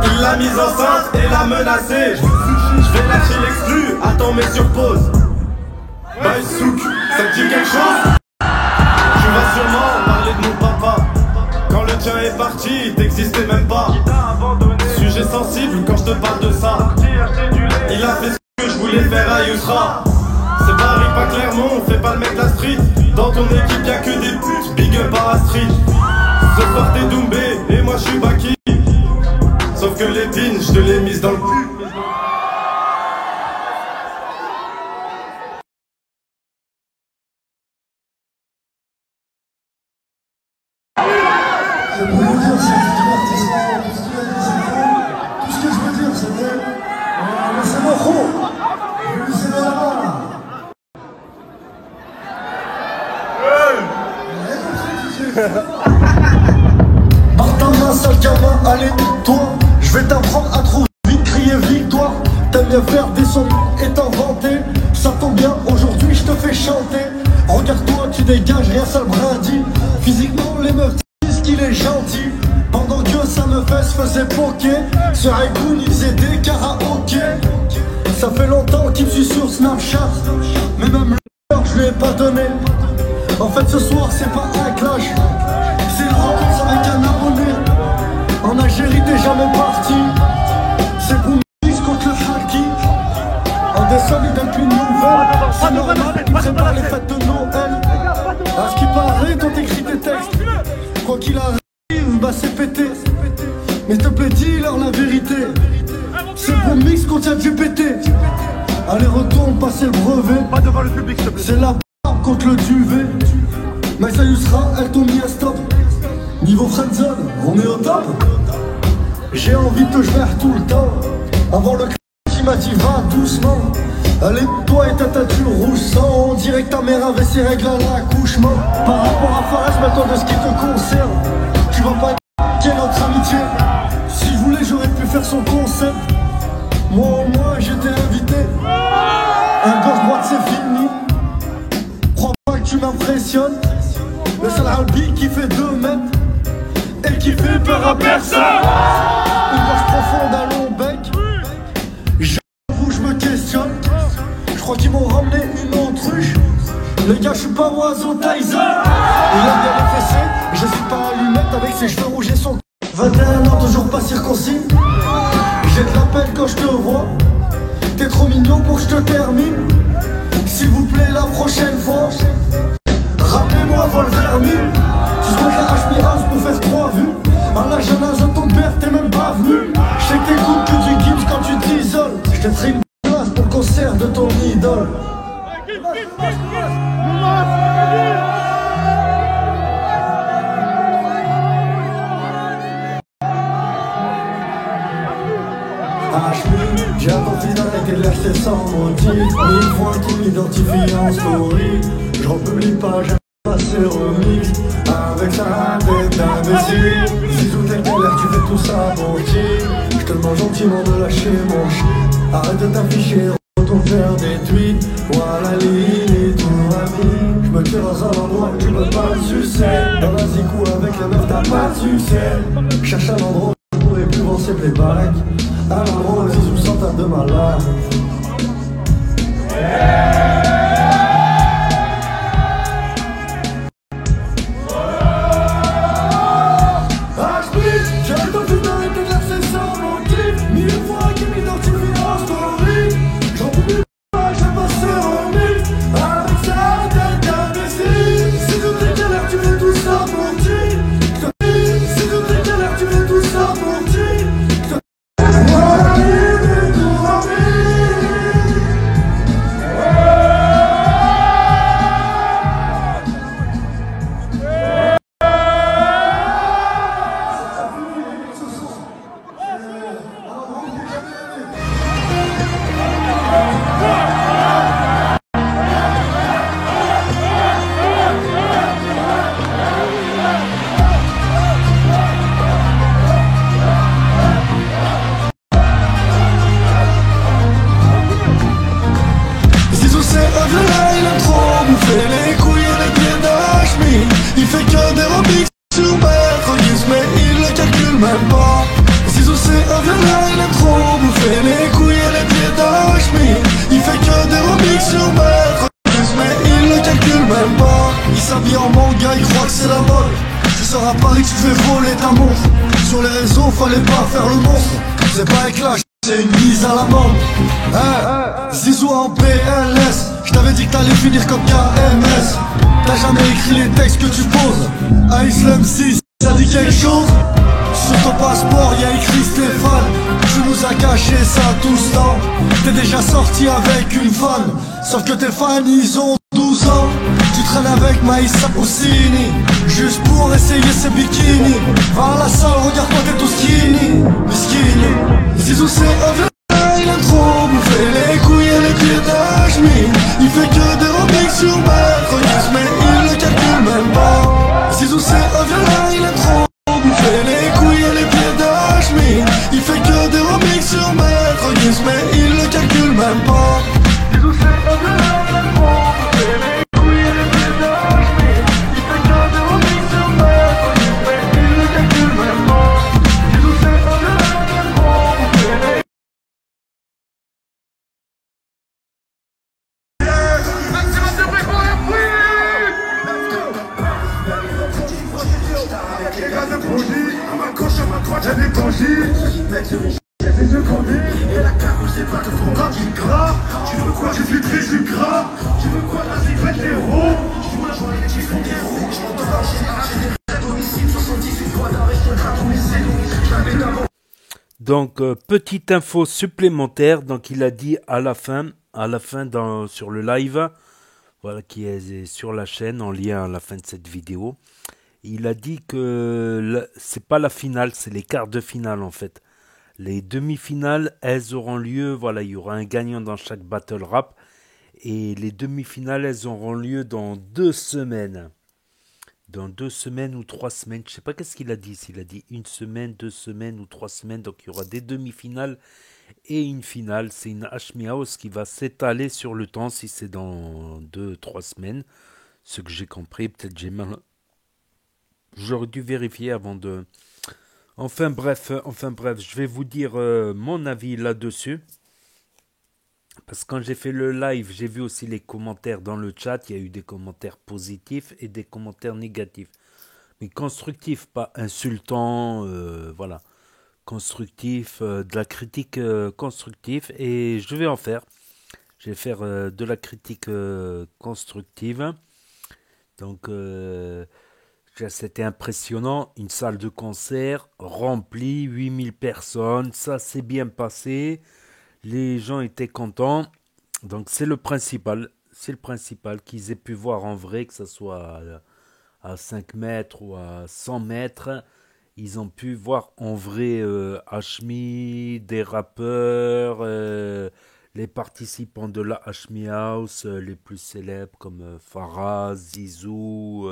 [SPEAKER 16] Il l'a mise enceinte et l'a menacée. Je vais lâcher l'exclu, attends mais sur pause. Bah souk, ça te dit quelque chose? Tu vas sûrement parler de mon papa. Quand le tien est parti, t'existais même pas. Sujet sensible quand je te parle de ça. Il a fait ce que je voulais faire à Yousra. C'est Paris, pas Clermont, on fait pas le mec de la street. Dans ton équipe y'a que des putes, big up à Astrid. Ce soir t'es Doumbé et moi je suis Baki. Sauf que les pins, je te l'ai mise dans le cul.
[SPEAKER 10] Je peux vous dire, c'est du divertissement, tout ce que je veux dire, c'est que laissez-moi trop, laissez-moi là-bas. Martin, ma sale gamin, allez, toi, je vais t'apprendre à trop vite crier victoire. T'aimes bien faire des sons et t'inventer. Ça tombe bien, aujourd'hui je te fais chanter. Regarde-toi, tu dégages, rien ça le brindille. Physiquement, les meufs disent qu'il est gentil. Pendant que sa meufesse faisait poker, sur Igoon il faisait des karaokés. Ça fait longtemps qu'il me suit sur Snapchat, mais même l'heure je lui ai pas donné. En fait ce soir c'est pas un clash,
[SPEAKER 8] Quoi qu'il arrive, bah c'est pété. Mais s'il te plaît, dis-leur la vérité. C'est pour mix qu'on tient du pété. Allez, retourne passer le brevet.
[SPEAKER 1] Pas devant le public, s'il te plaît.
[SPEAKER 8] C'est la barbe contre le duvet. Mais ça y sera, elle t'ont mis un stop. Niveau friendzone, on est au top. J'ai envie de te jouer tout le temps. Avant le qui m'a dit va doucement. Allez, toi et ta teinture rouge sang. On dirait que ta mère avait ses règles à l'accouchement. Par rapport à Faraz, maintenant de ce qui te concerne, tu vas pas niquer notre amitié. Si je voulais, j'aurais pu faire son concept. Moi au moins j'étais invité. Un gauche-droite c'est fini. Crois pas que tu m'impressionnes. Le seul Albi qui fait 2 mètres et qui fait peur à personne. Une gorge profonde à long bec. J'avoue je me questionne. Je crois qu'ils m'ont ramené une autruche. Les gars je suis pas oiseau Tyson. Il a bien les fessées. J'hésite pas à lui mettre avec ses cheveux rouges et son 21 ans toujours pas circoncis. J'ai de la peine quand je te vois. T'es trop mignon pour que je te termine. S'il vous plaît la prochaine fois, rappelez-moi Volvermine. Tu souhaites la H-Mirage pour faire 3 vues. À la jeunesse de ton père t'es même pas venu. Je sais que t'écoutes que du Gims quand tu t'isoles. Je te ferai une place pour le concert de ton idole. J'ai attendu d'arrêter de lâcher sans motif. 1000 fois qui m'identifie en story. Je republie pas, j'aime pas ces remix. Avec sa tête d'imbécile. Si tout est galère, tu fais tout ça pour qui. Je te demande gentiment de lâcher mon chien. Arrête de t'afficher, retourne faire des tweets. Voilà l'île, tout va bien. Je me tire dans un endroit où tu peux pas sucer. Dans la zicou avec la meuf, t'as pas de succès. Cherche un endroit où je pourrais plus vendre ses playbacks. À l'endroit où les sous sont de malade. J'ai attendu d'arrêter de lâcher sans motif. 1000 fois qui m'identifie en story. J'en peux pas, j'ai passé en mythe. Avec sa tête d'imbécile. Si tout est galère, tu fais tout ça pour qui. Si tout est galère, tu fais tout ça pour qui. Fallait pas faire le monstre, c'est pas un clash, c'est une mise à la mort. Zizou en PLS, je t'avais dit que t'allais finir comme KMS. T'as jamais écrit les textes que tu poses. À Islam 6, ça dit quelque chose. Sur ton passeport y'a écrit Stéphane. Tu nous as caché ça tout ce temps. T'es déjà sorti avec une fan. Sauf que tes fans ils ont 12 ans. Tu traînes avec Maïssa Poussini juste pour essayer ses bikinis. Va à la salle, regarde-toi, t'es tout skinny. Miskini, Zizou c'est un vieux, il a trop bouffé les couilles et les pieds d'Ajmi. Il fait que des remixes sur Maître Gims, mais il le calcule même pas. Zizou c'est un vieux, il a trop bouffé les couilles et les pieds d'Ajmi. Il fait que des remixes sur Maître Gims, mais il le calcule même pas. Zizou c'est un vieux, il a trop bouffé les couilles et les pieds d'Ajmi. Il fait que des remixes sur Maître Gims, mais il le calcule même pas. Zizou c'est un vieux, il a trop bouffé les
[SPEAKER 10] J'ai des congés, j'ai des deux candés. Et la carouse c'est pas que pour quand du gras. Tu veux quoi, j'ai filtré du gras. Tu veux quoi, la cigarette héros. Je vois la journée, tu fais des roues. Je monte dans la génération, j'ai des rêves domicile.
[SPEAKER 17] Donc, petite info supplémentaire. Donc, il a dit à la fin sur le live, voilà, qui est sur la chaîne en lien à la fin de cette vidéo. Il a dit que c'est pas la finale, c'est les quarts de finale en fait. Les demi-finales, elles auront lieu, voilà, il y aura un gagnant dans chaque battle rap. Et les demi-finales, elles auront lieu dans 2 semaines. Dans 2 semaines ou 3 semaines, je sais pas qu'est-ce qu'il a dit. S'il a dit 1 semaine, 2 semaines ou 3 semaines. Donc il y aura des demi-finales et une finale. C'est une Hashmi House qui va s'étaler sur le temps si c'est dans 2-3 semaines. Ce que j'ai compris, peut-être j'ai mal. J'aurais dû vérifier avant de... Enfin bref, je vais vous dire mon avis là-dessus. Parce que quand j'ai fait le live, j'ai vu aussi les commentaires dans le chat. Il y a eu des commentaires positifs et des commentaires négatifs. Mais constructifs, pas insultants, voilà. Constructifs, de la critique constructive. Et je vais en faire. Je vais faire de la critique constructive. Donc, c'était impressionnant. Une salle de concert remplie, 8000 personnes. Ça s'est bien passé. Les gens étaient contents, donc c'est le principal qu'ils aient pu voir en vrai, que ce soit à 5 mètres ou à 100 mètres, ils ont pu voir en vrai Hashmi, des rappeurs, les participants de la Hashmi House, les plus célèbres comme Farah, Zizou,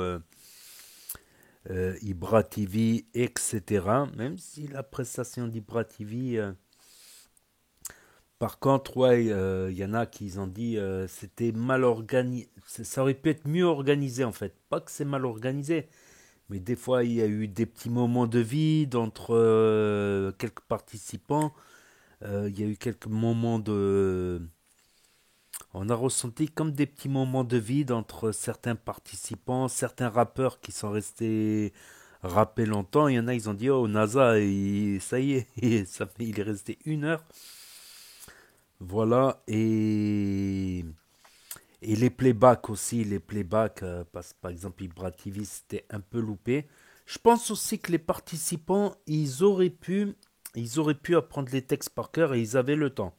[SPEAKER 17] Ibra TV, etc. Même si la prestation d'Ibra TV... Par contre, ouais, y en a qui ont dit c'était mal organisé. Ça aurait pu être mieux organisé en fait. Pas que c'est mal organisé, mais des fois il y a eu des petits moments de vide entre quelques participants. Il y a eu quelques moments de... On a ressenti comme des petits moments de vide entre certains participants, certains rappeurs qui sont restés rapper longtemps. Il y en a, ils ont dit oh NASA, ça y est, il est resté 1 heure. Voilà, et les playbacks aussi, parce que par exemple Ibra TV c'était un peu loupé. Je pense aussi que les participants, ils auraient pu apprendre les textes par cœur et ils avaient le temps.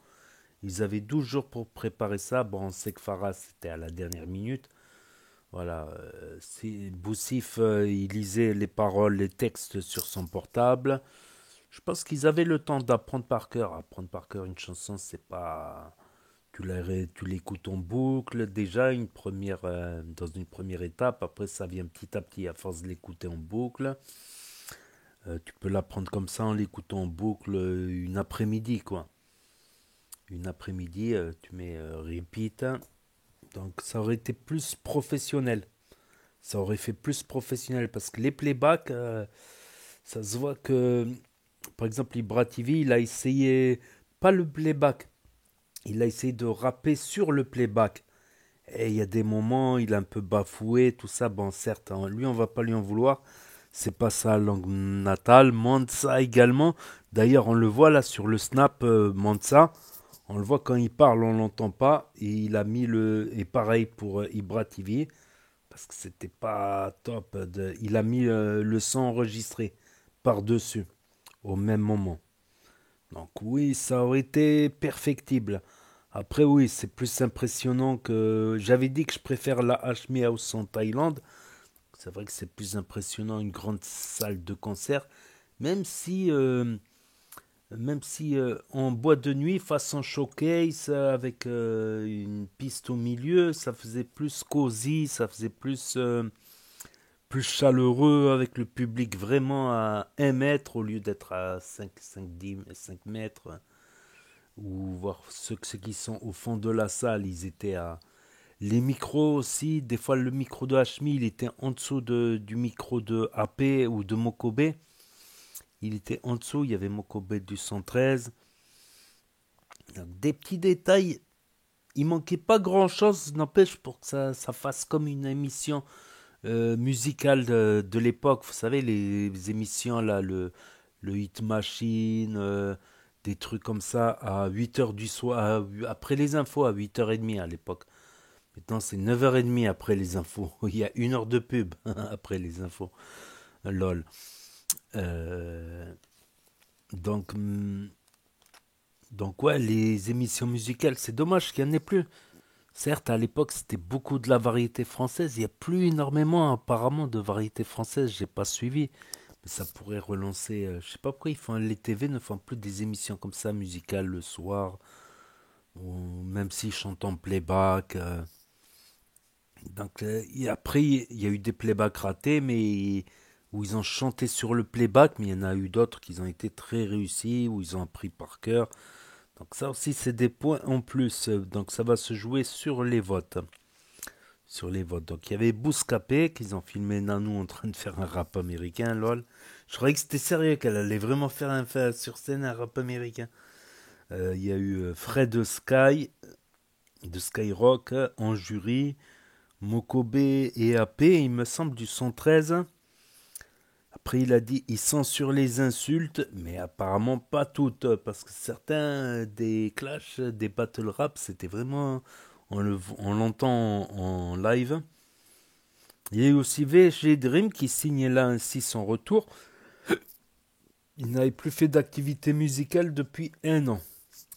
[SPEAKER 17] Ils avaient 12 jours pour préparer ça. Bon, on sait que Farah c'était à la dernière minute. Voilà, Boussif, il lisait les paroles, les textes sur son portable. Je pense qu'ils avaient le temps d'apprendre par cœur. Apprendre par cœur une chanson, c'est pas... Tu l'écoutes en boucle, déjà, dans une première étape. Après, ça vient petit à petit, à force de l'écouter en boucle. Tu peux l'apprendre comme ça, en l'écoutant en boucle, une après-midi, quoi. Une après-midi, tu mets repeat. Donc, ça aurait été plus professionnel. Ça aurait fait plus professionnel, parce que les playbacks, ça se voit que... Par exemple, Ibra TV, il a essayé, pas le playback, il a essayé de rapper sur le playback. Et il y a des moments, il a un peu bafoué, tout ça. Bon, certes, lui, on va pas lui en vouloir. C'est pas sa langue natale. Mansa également. D'ailleurs, on le voit là sur le snap, Mansa. On le voit quand il parle, on l'entend pas. Et il a mis et pareil pour Ibra TV. Parce que c'était pas top. Il a mis le son enregistré par-dessus. Au même moment. Donc oui, ça aurait été perfectible. Après oui, c'est plus impressionnant que... J'avais dit que je préfère la Hashmi House en Thaïlande. C'est vrai que c'est plus impressionnant, une grande salle de concert. Même si en boîte de nuit, façon showcase, avec une piste au milieu, ça faisait plus cosy, ça faisait plus chaleureux, avec le public vraiment à 1 mètre au lieu d'être à 5 mètres. Ou voir ceux qui sont au fond de la salle, ils étaient à... Les micros aussi, des fois le micro de Hashmi, il était en dessous du micro de AP ou de Mokobe. Il était en dessous, il y avait Mokobe du 113. Donc, des petits détails, il manquait pas grand chose, n'empêche, pour que ça fasse comme une émission musicale de l'époque. Vous savez, les émissions là, le Hit Machine, des trucs comme ça à 8h du soir, après les infos, à 8h30 à l'époque. Maintenant, c'est 9h30 après les infos. Il y a 1 heure de pub après les infos. Lol. Donc, donc ouais, les émissions musicales, c'est dommage qu'il n'y en ait plus. Certes, à l'époque, c'était beaucoup de la variété française. Il n'y a plus énormément, apparemment, de variété française. J'ai pas suivi. Mais ça pourrait relancer. Je sais pas pourquoi les TV ne font plus des émissions comme ça, musicales, le soir. Ou même s'ils chantent en playback. Donc, après, il y a eu des playbacks ratés, mais où ils ont chanté sur le playback. Mais il y en a eu d'autres qui ont été très réussis, où ils ont appris par cœur. Donc ça aussi, c'est des points en plus. Donc ça va se jouer sur les votes. Sur les votes. Donc il y avait Bouscapé, qu'ils ont filmé Nanou en train de faire un rap américain, lol. Je croyais que c'était sérieux, qu'elle allait vraiment faire sur scène un rap américain. Il y a eu Fred de Skyrock, en jury. Mokobe et AP, il me semble, du 113. Après, il a dit, il censure les insultes, mais apparemment pas toutes, parce que certains des clashs, des battle rap, c'était vraiment, on l'entend en live. Il y a eu aussi VG Dream qui signait là ainsi son retour. Il n'avait plus fait d'activité musicale depuis 1 an.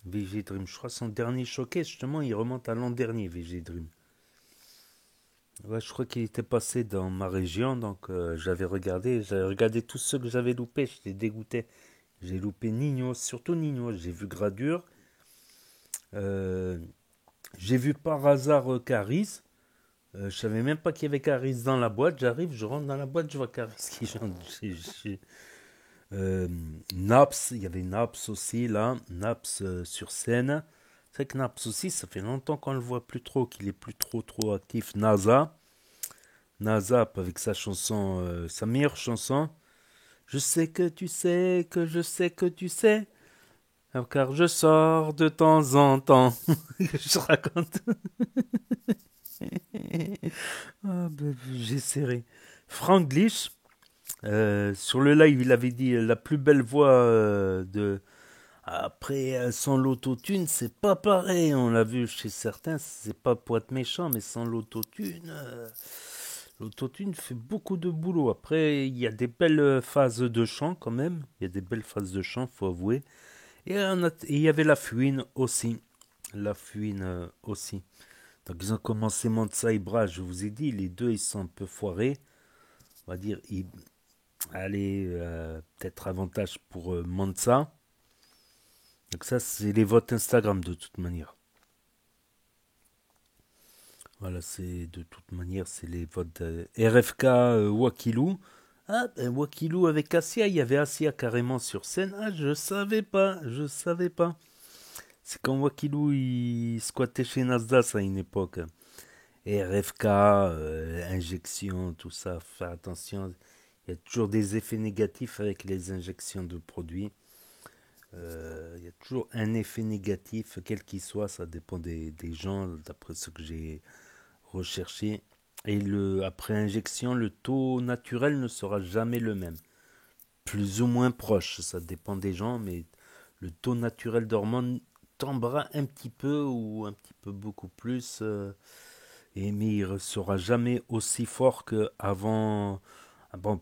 [SPEAKER 17] VG Dream, je crois son dernier showcase, justement, il remonte à l'an dernier, VG Dream. Ouais, je crois qu'il était passé dans ma région, donc j'avais regardé tous ceux que j'avais loupés, j'étais dégoûté. J'ai loupé Nino, surtout Nino, j'ai vu Gradure, j'ai vu par hasard Caris, je savais même pas qu'il y avait Caris dans la boîte, j'arrive, je rentre dans la boîte, je vois Caris qui chante. Naps, il y avait Naps aussi là, Naps sur scène. C'est vrai que Naps aussi, ça fait longtemps qu'on le voit plus trop, qu'il est plus trop actif. NASA avec sa chanson, sa meilleure chanson. Je sais que tu sais, que je sais que tu sais, car je sors de temps en temps. Je raconte. Oh, ben, j'essaierai. Franglish, sur le live, il avait dit la plus belle voix de... Après, sans l'autotune, c'est pas pareil. On l'a vu chez certains, c'est pas pour être méchant, mais sans l'autotune, l'autotune fait beaucoup de boulot. Après, il y a des belles phases de chant quand même. Il y a des belles phases de chant, faut avouer. Et il y avait la Fouine aussi. Donc, ils ont commencé Mansa et Bras, je vous ai dit, les deux, ils sont un peu foirés. On va dire, allez, peut-être avantage pour Mansa. Donc ça, c'est les votes Instagram de toute manière. Voilà, c'est de toute manière, c'est les votes RFK Wakilou. Ah, ben Wakilou avec Assia, il y avait Assia carrément sur scène. Ah, je savais pas. C'est quand Wakilou, il squattait chez Nasdaq à une époque. RFK, injection, tout ça, faire attention. Il y a toujours des effets négatifs avec les injections de produits. Il y a toujours un effet négatif, quel qu'il soit, ça dépend des gens, d'après ce que j'ai recherché. Et après injection, le taux naturel ne sera jamais le même. Plus ou moins proche, ça dépend des gens, mais le taux naturel d'hormones tombera un petit peu ou un petit peu beaucoup plus. Mais il ne sera jamais aussi fort qu'avant,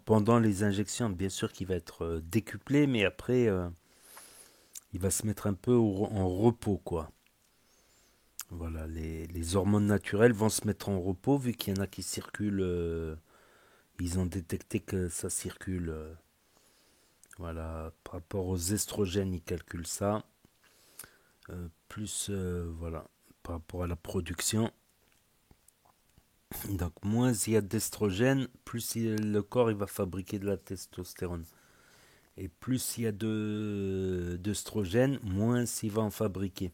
[SPEAKER 17] pendant les injections. Bien sûr qu'il va être décuplé, mais après... il va se mettre un peu en repos, quoi. Voilà, les hormones naturelles vont se mettre en repos, vu qu'il y en a qui circulent. Ils ont détecté que ça circule. Voilà, par rapport aux estrogènes, ils calculent ça. Voilà, par rapport à la production. Donc, moins il y a d'estrogènes, plus le corps il va fabriquer de la testostérone. Et plus il y a d'œstrogène, moins il va en fabriquer.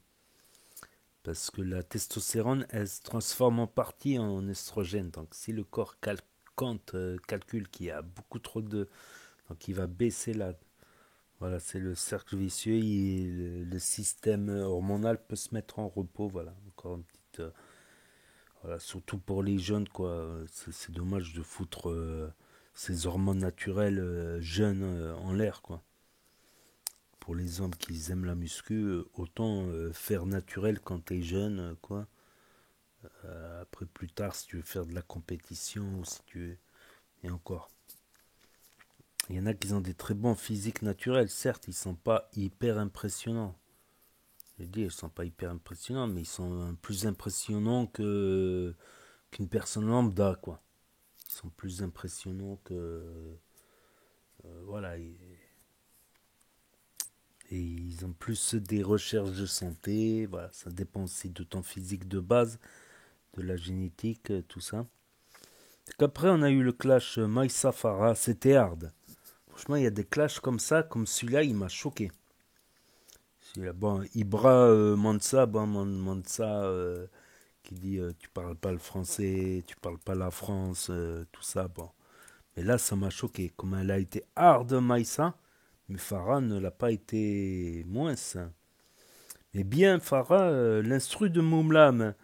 [SPEAKER 17] Parce que la testostérone, elle se transforme en partie en estrogène. Donc si le corps calcule qu'il y a beaucoup trop de... Donc il va baisser la... Voilà, c'est le cercle vicieux. Le système hormonal peut se mettre en repos. Voilà, encore une petite... voilà, surtout pour les jeunes, quoi. C'est dommage de foutre... ces hormones naturelles jeunes en l'air, quoi. Pour les hommes qui aiment la muscu, autant faire naturel quand t'es jeune, quoi. Après, plus tard, si tu veux faire de la compétition, ou si tu veux... Et encore. Il y en a qui ont des très bons physiques naturels. Certes, ils sont pas hyper impressionnants. Je dis, ils sont pas hyper impressionnants, mais ils sont plus impressionnants qu'une personne lambda, quoi. Ils sont plus impressionnants que... voilà. Et ils ont plus des recherches de santé. Voilà, ça dépend aussi de ton physique de base, de la génétique, tout ça. Après, on a eu le clash Maïssa Farah. C'était hard. Franchement, il y a des clashs comme ça, comme celui-là, il m'a choqué. Bon, Ibra Mansa, qui dit tu parles pas le français, tu parles pas la France, tout ça, bon. Mais là, ça m'a choqué. Comme elle a été hard Maïssa, mais Farah ne l'a pas été moins. Mais bien, Farah, l'instru de Moumlam.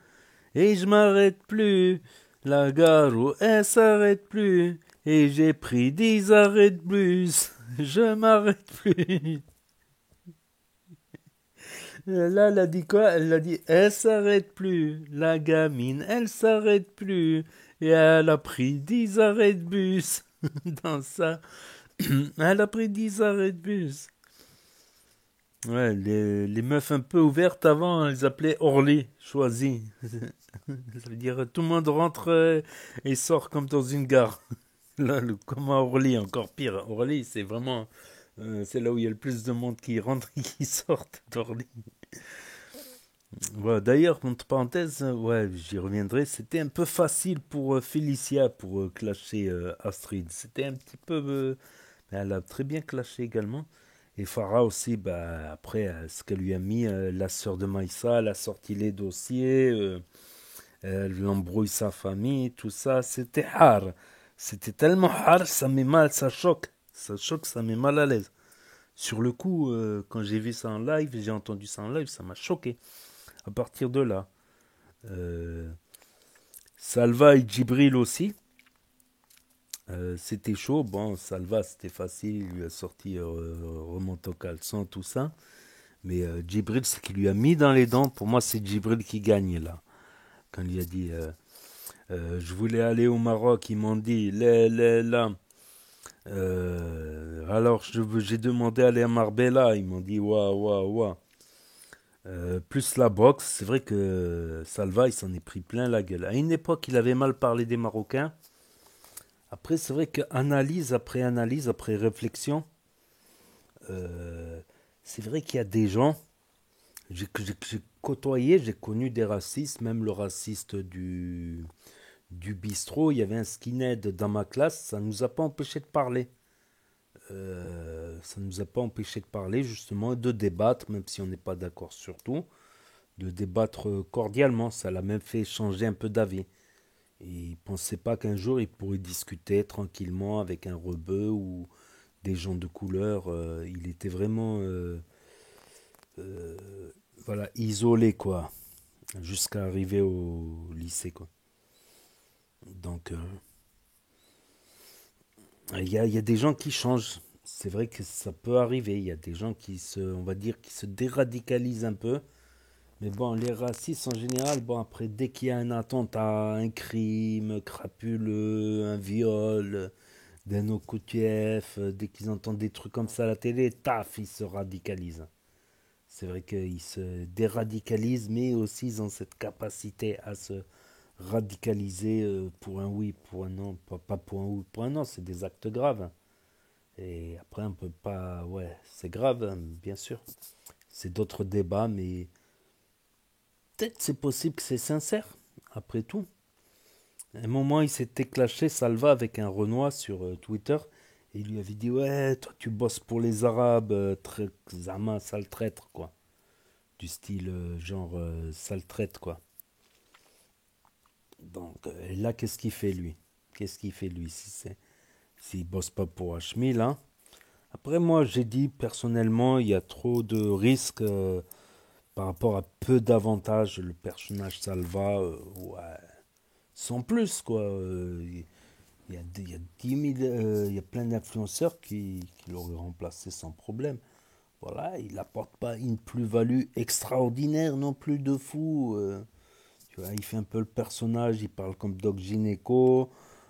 [SPEAKER 17] Et je m'arrête plus, la gare où elle s'arrête plus. Et j'ai pris 10 arrêts de bus, je m'arrête plus. Là, elle a dit quoi? Elle a dit, elle s'arrête plus, la gamine, elle s'arrête plus. Et elle a pris 10 arrêts de bus. Dans ça, elle a pris 10 arrêts de bus. Ouais, les meufs un peu ouvertes avant, elles appelaient Orly, choisi. Ça veut dire tout le monde rentre et sort comme dans une gare. Là, comme à Orly, encore pire. Orly, c'est vraiment... c'est là où il y a le plus de monde qui rentre et qui sort d'Orly. Voilà, d'ailleurs, entre parenthèses, ouais, j'y reviendrai. C'était un peu facile pour Félicia pour clasher Astrid. C'était un petit peu... mais elle a très bien clashé également. Et Farah aussi, bah, après, ce qu'elle lui a mis, la sœur de Maïssa, elle a sorti les dossiers, elle embrouille sa famille, tout ça. C'était hard. C'était tellement hard, ça met mal, ça choque. Ça choque, ça met mal à l'aise. Sur le coup, quand j'ai vu ça en live, j'ai entendu ça en live, ça m'a choqué. À partir de là. Salva et Djibril aussi. C'était chaud. Bon, Salva, c'était facile. Il lui a sorti remonte au caleçon, tout ça. Mais Djibril, ce qu'il lui a mis dans les dents, pour moi, c'est Djibril qui gagne là. Quand il a dit je voulais aller au Maroc, ils m'ont dit là. Alors j'ai demandé à aller à Marbella, ils m'ont dit waouh. Plus la boxe, c'est vrai que Salva il s'en est pris plein la gueule. À une époque il avait mal parlé des Marocains. Après c'est vrai que analyse, après réflexion, c'est vrai qu'il y a des gens, j'ai côtoyé, j'ai connu des racistes, même le raciste du bistrot, il y avait un skinhead dans ma classe, ça ne nous a pas empêché de parler. Ça ne nous a pas empêché de parler, justement, de débattre, même si on n'est pas d'accord sur tout, de débattre cordialement. Ça l'a même fait changer un peu d'avis. Et il ne pensait pas qu'un jour il pourrait discuter tranquillement avec un rebeu ou des gens de couleur. Il était vraiment voilà, isolé, quoi, jusqu'à arriver au lycée, quoi. Donc, il y a des gens qui changent. C'est vrai que ça peut arriver. Il y a des gens qui on va dire, qui se déradicalisent un peu. Mais bon, les racistes en général, bon, après, dès qu'il y a un attentat, un crime crapuleux, un viol d'un OQTF, dès qu'ils entendent des trucs comme ça à la télé, taf, ils se radicalisent. C'est vrai qu'ils se déradicalisent, mais aussi ils ont cette capacité à se radicaliser pour un oui, pour un non, pas pour un oui, pour un non, c'est des actes graves. Et après, on peut pas, ouais, c'est grave, hein, bien sûr. C'est d'autres débats, mais peut-être c'est possible que c'est sincère, après tout. À un moment, il s'était clashé, Salva, avec un Renoir sur Twitter, et il lui avait dit, ouais, toi tu bosses pour les Arabes, Zama, sale traître, quoi. Du style, genre, sale traître, quoi. Donc là, qu'est-ce qu'il fait lui? S'il bosse pas pour Hachmi, là. Après, moi, j'ai dit, personnellement, il y a trop de risques par rapport à peu d'avantages. Le personnage Salva, ouais, sans plus, quoi. Il y a 10 000, il y a plein d'influenceurs qui l'auraient remplacé sans problème. Voilà, il n'apporte pas une plus-value extraordinaire non plus de fou. Tu vois, il fait un peu le personnage, il parle comme Doc Gynéco,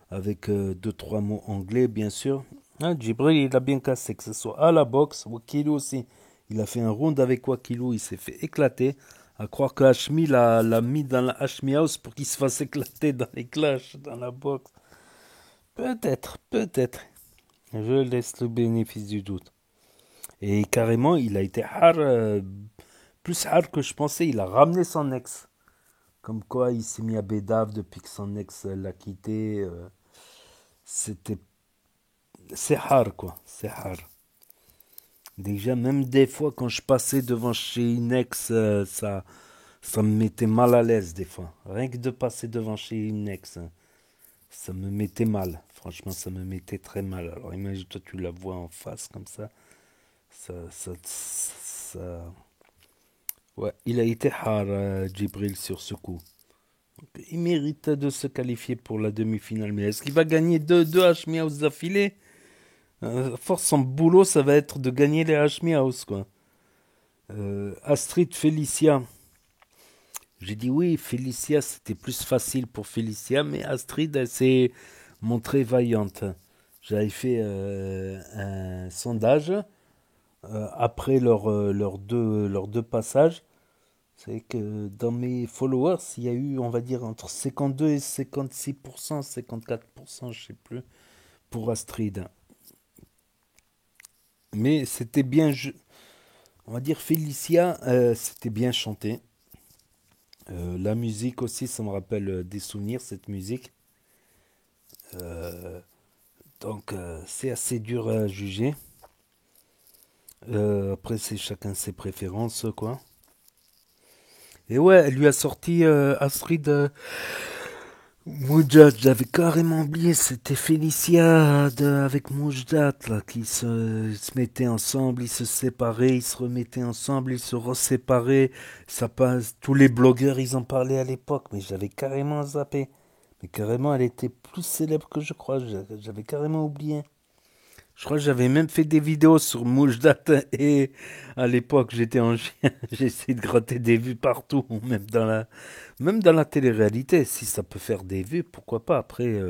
[SPEAKER 17] avec 2-3 mots anglais, bien sûr. Ah, Djibril, il a bien cassé, que ce soit à la boxe, Wakilou aussi. Il a fait un round avec Wakilou, il s'est fait éclater. À croire que Hashmi l'a mis dans la Hashmi House pour qu'il se fasse éclater dans les clashs, dans la boxe. Peut-être, peut-être. Je laisse le bénéfice du doute. Et carrément, il a été plus hard que je pensais. Il a ramené son ex. Comme quoi, il s'est mis à bédave depuis que son ex l'a quitté. C'est hard, quoi. C'est hard. Déjà, même des fois, quand je passais devant chez une ex, ça me mettait mal à l'aise, des fois. Rien que de passer devant chez une ex, ça me mettait mal. Franchement, ça me mettait très mal. Alors, imagine-toi, tu la vois en face, comme ça. Ouais, il a été hard, Djibril, sur ce coup. Donc, il mérite de se qualifier pour la demi-finale. Mais est-ce qu'il va gagner deux Hashmi House d'affilée? Force, son boulot, ça va être de gagner les Hashmi House, quoi. Astrid, Félicia. J'ai dit oui, Félicia, c'était plus facile pour Félicia, mais Astrid, elle s'est montrée vaillante. J'avais fait un sondage après leurs deux passages. C'est que dans mes followers, il y a eu, on va dire, entre 52 et 56%, 54%, je sais plus, pour Astrid. Mais c'était bien, on va dire, Félicia, c'était bien chanté. La musique aussi, ça me rappelle des souvenirs, cette musique. Donc, c'est assez dur à juger. Après, c'est chacun ses préférences, quoi. Et ouais, elle lui a sorti Astrid Moujdat. J'avais carrément oublié, c'était Félicia avec Moujdat, là, qui se mettaient ensemble, ils se séparaient, ils se remettaient ensemble, ils se reséparaient. Ça passe, tous les blogueurs, ils en parlaient à l'époque, mais j'avais carrément zappé. Mais carrément, elle était plus célèbre que je crois, j'avais carrément oublié. Je crois que j'avais même fait des vidéos sur Moujdat et à l'époque j'étais en chien, j'ai essayé de gratter des vues partout, même dans la télé-réalité. Si ça peut faire des vues, pourquoi pas. Après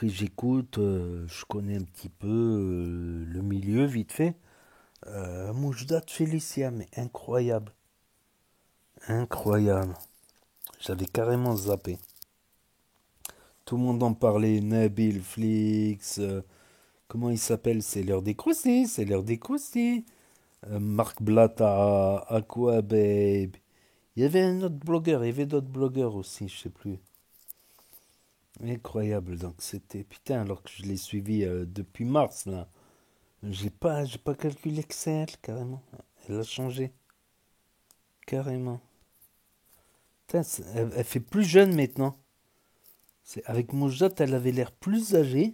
[SPEAKER 17] j'écoute, je connais un petit peu le milieu vite fait. Moujdat Félicia, mais incroyable. Incroyable. J'avais carrément zappé. Tout le monde en parlait, Nabil, Flix... comment il s'appelle? C'est l'heure des croustilles, c'est l'heure des croustilles. Marc Blatta, Aqua Babe. Il y avait un autre blogueur, il y avait d'autres blogueurs aussi, je sais plus. Incroyable, donc c'était... Putain, alors que je l'ai suivi depuis mars, là. J'ai pas calculé que c'est elle, carrément. Elle a changé. Carrément. Putain, elle fait plus jeune maintenant. Avec Moujdat, elle avait l'air plus âgée.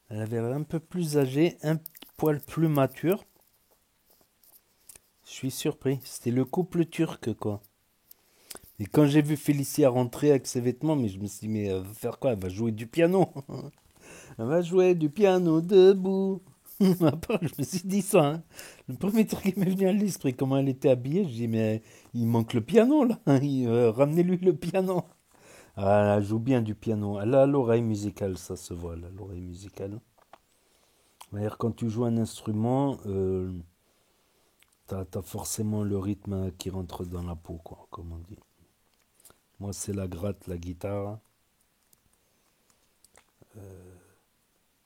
[SPEAKER 17] Elle avait l'air un peu plus âgée, un poil plus mature. Je suis surpris. C'était le couple turc, quoi. Et quand j'ai vu Félicia rentrer avec ses vêtements, mais je me suis dit, mais elle va faire quoi? Elle va jouer du piano. Elle va jouer du piano debout. Après, je me suis dit ça. Hein. Le premier truc qui m'est venu à l'esprit, comment elle était habillée, je dis, mais il manque le piano, là. Ramenez-lui le piano. Ah, elle joue bien du piano. Elle a l'oreille musicale, ça se voit, là, l'oreille musicale. D'ailleurs, quand tu joues un instrument, t'as forcément le rythme qui rentre dans la peau, quoi, comme on dit. Moi, c'est la gratte, la guitare.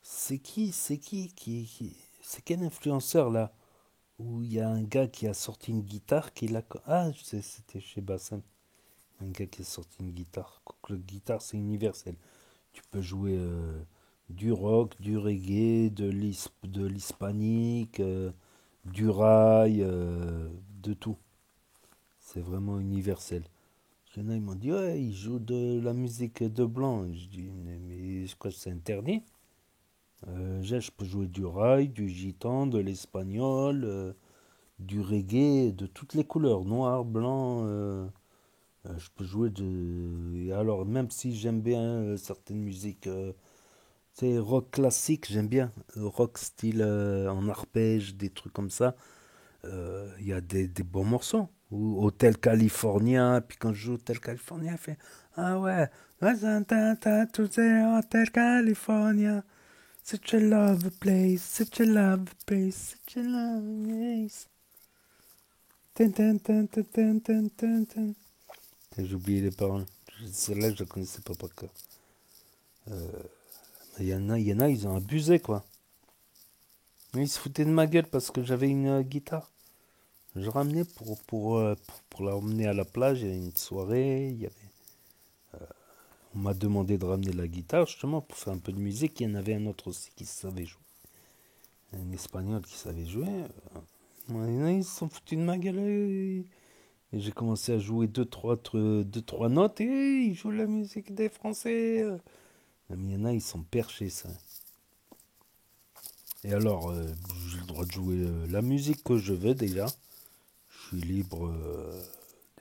[SPEAKER 17] C'est quel influenceur, là, où il y a un gars qui a sorti une guitare, c'était chez Bassem. Un gars qui a sorti une guitare. La guitare, c'est universel. Tu peux jouer du rock, du reggae, de l'hispanique, du rail, de tout. C'est vraiment universel. Il y en a, ils m'ont dit, ouais, il joue de la musique de blanc. Je dis, mais je crois que c'est interdit. Je peux jouer du rail, du gitan, de l'espagnol, du reggae, de toutes les couleurs, noir, blanc. Je peux jouer de... Alors, même si j'aime bien certaines musiques, c'est rock classique, j'aime bien. Rock style en arpège, des trucs comme ça. Il y a des bons morceaux. Ou Hotel California, puis quand je joue Hotel California, elle fait ah ouais, Hotel California. Such a love place, such a love place, such a love place. J'ai oublié les paroles. Celle-là, je la connaissais pas par cœur. Il y en a, ils ont abusé, quoi. Ils se foutaient de ma gueule parce que j'avais une guitare. Je ramenais pour la ramener à la plage. Il y avait une soirée. On m'a demandé de ramener la guitare, justement, pour faire un peu de musique. Il y en avait un autre aussi qui savait jouer. Un Espagnol qui savait jouer. Ils se sont foutus de ma gueule. Et j'ai commencé à jouer deux, trois notes. Et ils jouent la musique des Français. Mais il y en a, ils sont perchés, ça. Et alors, j'ai le droit de jouer la musique que je veux déjà. Je suis libre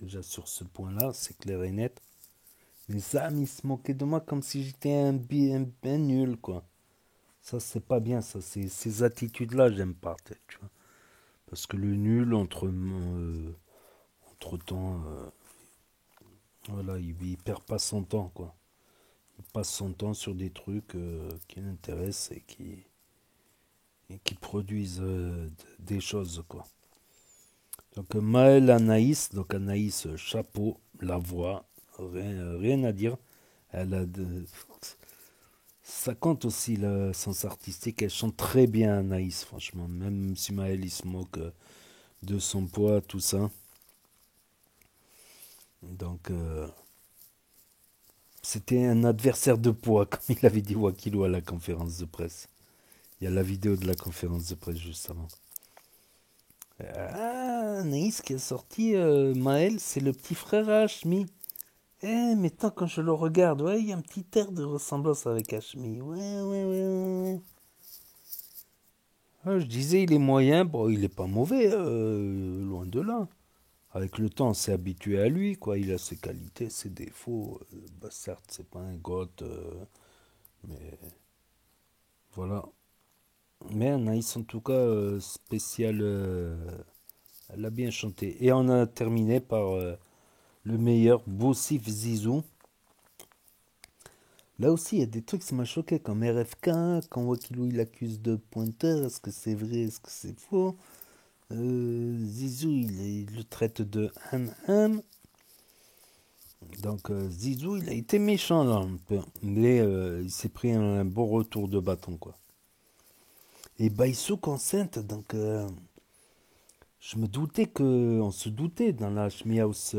[SPEAKER 17] déjà sur ce point-là, c'est clair et net. Mais ça, ils se moquaient de moi comme si j'étais un nul, quoi. Ça, c'est pas bien, ça. Ces attitudes-là, j'aime pas, tu vois. Parce que le nul, entre-temps, voilà, il perd pas son temps, quoi. Il passe son temps sur des trucs qui l'intéressent et qui produisent des choses, quoi. Donc Maëlle Anaïs, donc Anaïs, chapeau, la voix, rien à dire. Ça compte aussi le sens artistique. Elle chante très bien, Anaïs, franchement. Même si Maëlle il se moque de son poids, tout ça. Donc c'était un adversaire de poids, comme il avait dit Wakilou à la conférence de presse. Il y a la vidéo de la conférence de presse juste avant. Anaïs qui a sorti Maël, c'est le petit frère à Hachmi. Mais tant quand je le regarde, ouais, il y a un petit air de ressemblance avec Hachmi. Ouais. Je disais, il est moyen, bon, il est pas mauvais, loin de là. Avec le temps, on s'est habitué à lui, quoi. Il a ses qualités, ses défauts. Certes, c'est pas un goth, mais voilà. Mais Anaïs, en tout cas, spécial, elle a bien chanté. Et on a terminé par le meilleur, Boussif Zizou. Là aussi, il y a des trucs, ça m'a choqué, comme RFK, quand Wakilou il accuse de pointeur, est-ce que c'est vrai, est-ce que c'est faux? Zizou, il le traite de ham. Donc Zizou, il a été méchant là un peu, mais il s'est pris un bon retour de bâton, quoi. Et Baïsouk enceinte, donc on se doutait dans la Hachmi House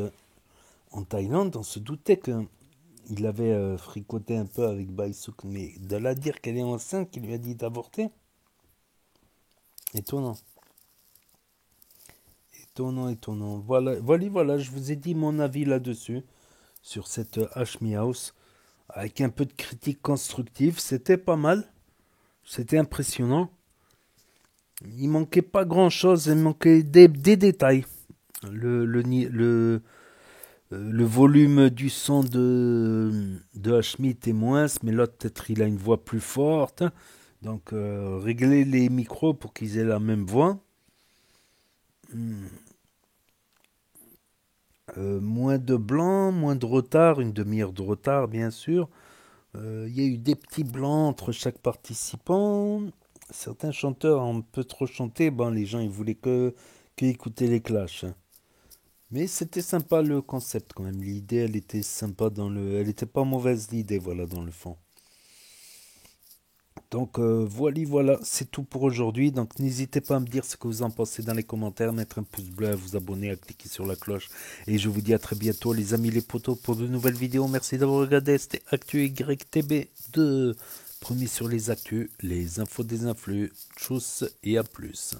[SPEAKER 17] en Thaïlande, on se doutait qu'il avait fricoté un peu avec Baïsouk, mais de la dire qu'elle est enceinte, qu'il lui a dit d'avorter, étonnant. Voilà, je vous ai dit mon avis là-dessus, sur cette Hachmi House, avec un peu de critique constructive, c'était pas mal, c'était impressionnant. Il manquait pas grand-chose, il manquait des détails. Le volume du son de Hachmi était moins, mais l'autre peut-être il a une voix plus forte. Donc régler les micros pour qu'ils aient la même voix. Moins de blanc, moins de retard, une demi-heure de retard bien sûr. Il y a eu des petits blancs entre chaque participant. Certains chanteurs ont un peu trop chanté, les gens ils voulaient que écouter les clashs. Mais c'était sympa le concept quand même. L'idée elle était sympa elle était pas mauvaise l'idée, voilà, dans le fond. Donc voilà, c'est tout pour aujourd'hui. Donc n'hésitez pas à me dire ce que vous en pensez dans les commentaires, mettre un pouce bleu, à vous abonner, à cliquer sur la cloche. Et je vous dis à très bientôt les amis les potos pour de nouvelles vidéos. Merci d'avoir regardé, c'était Actu YTB2. Premier sur les actus, les infos des influx. Tchuss et à plus.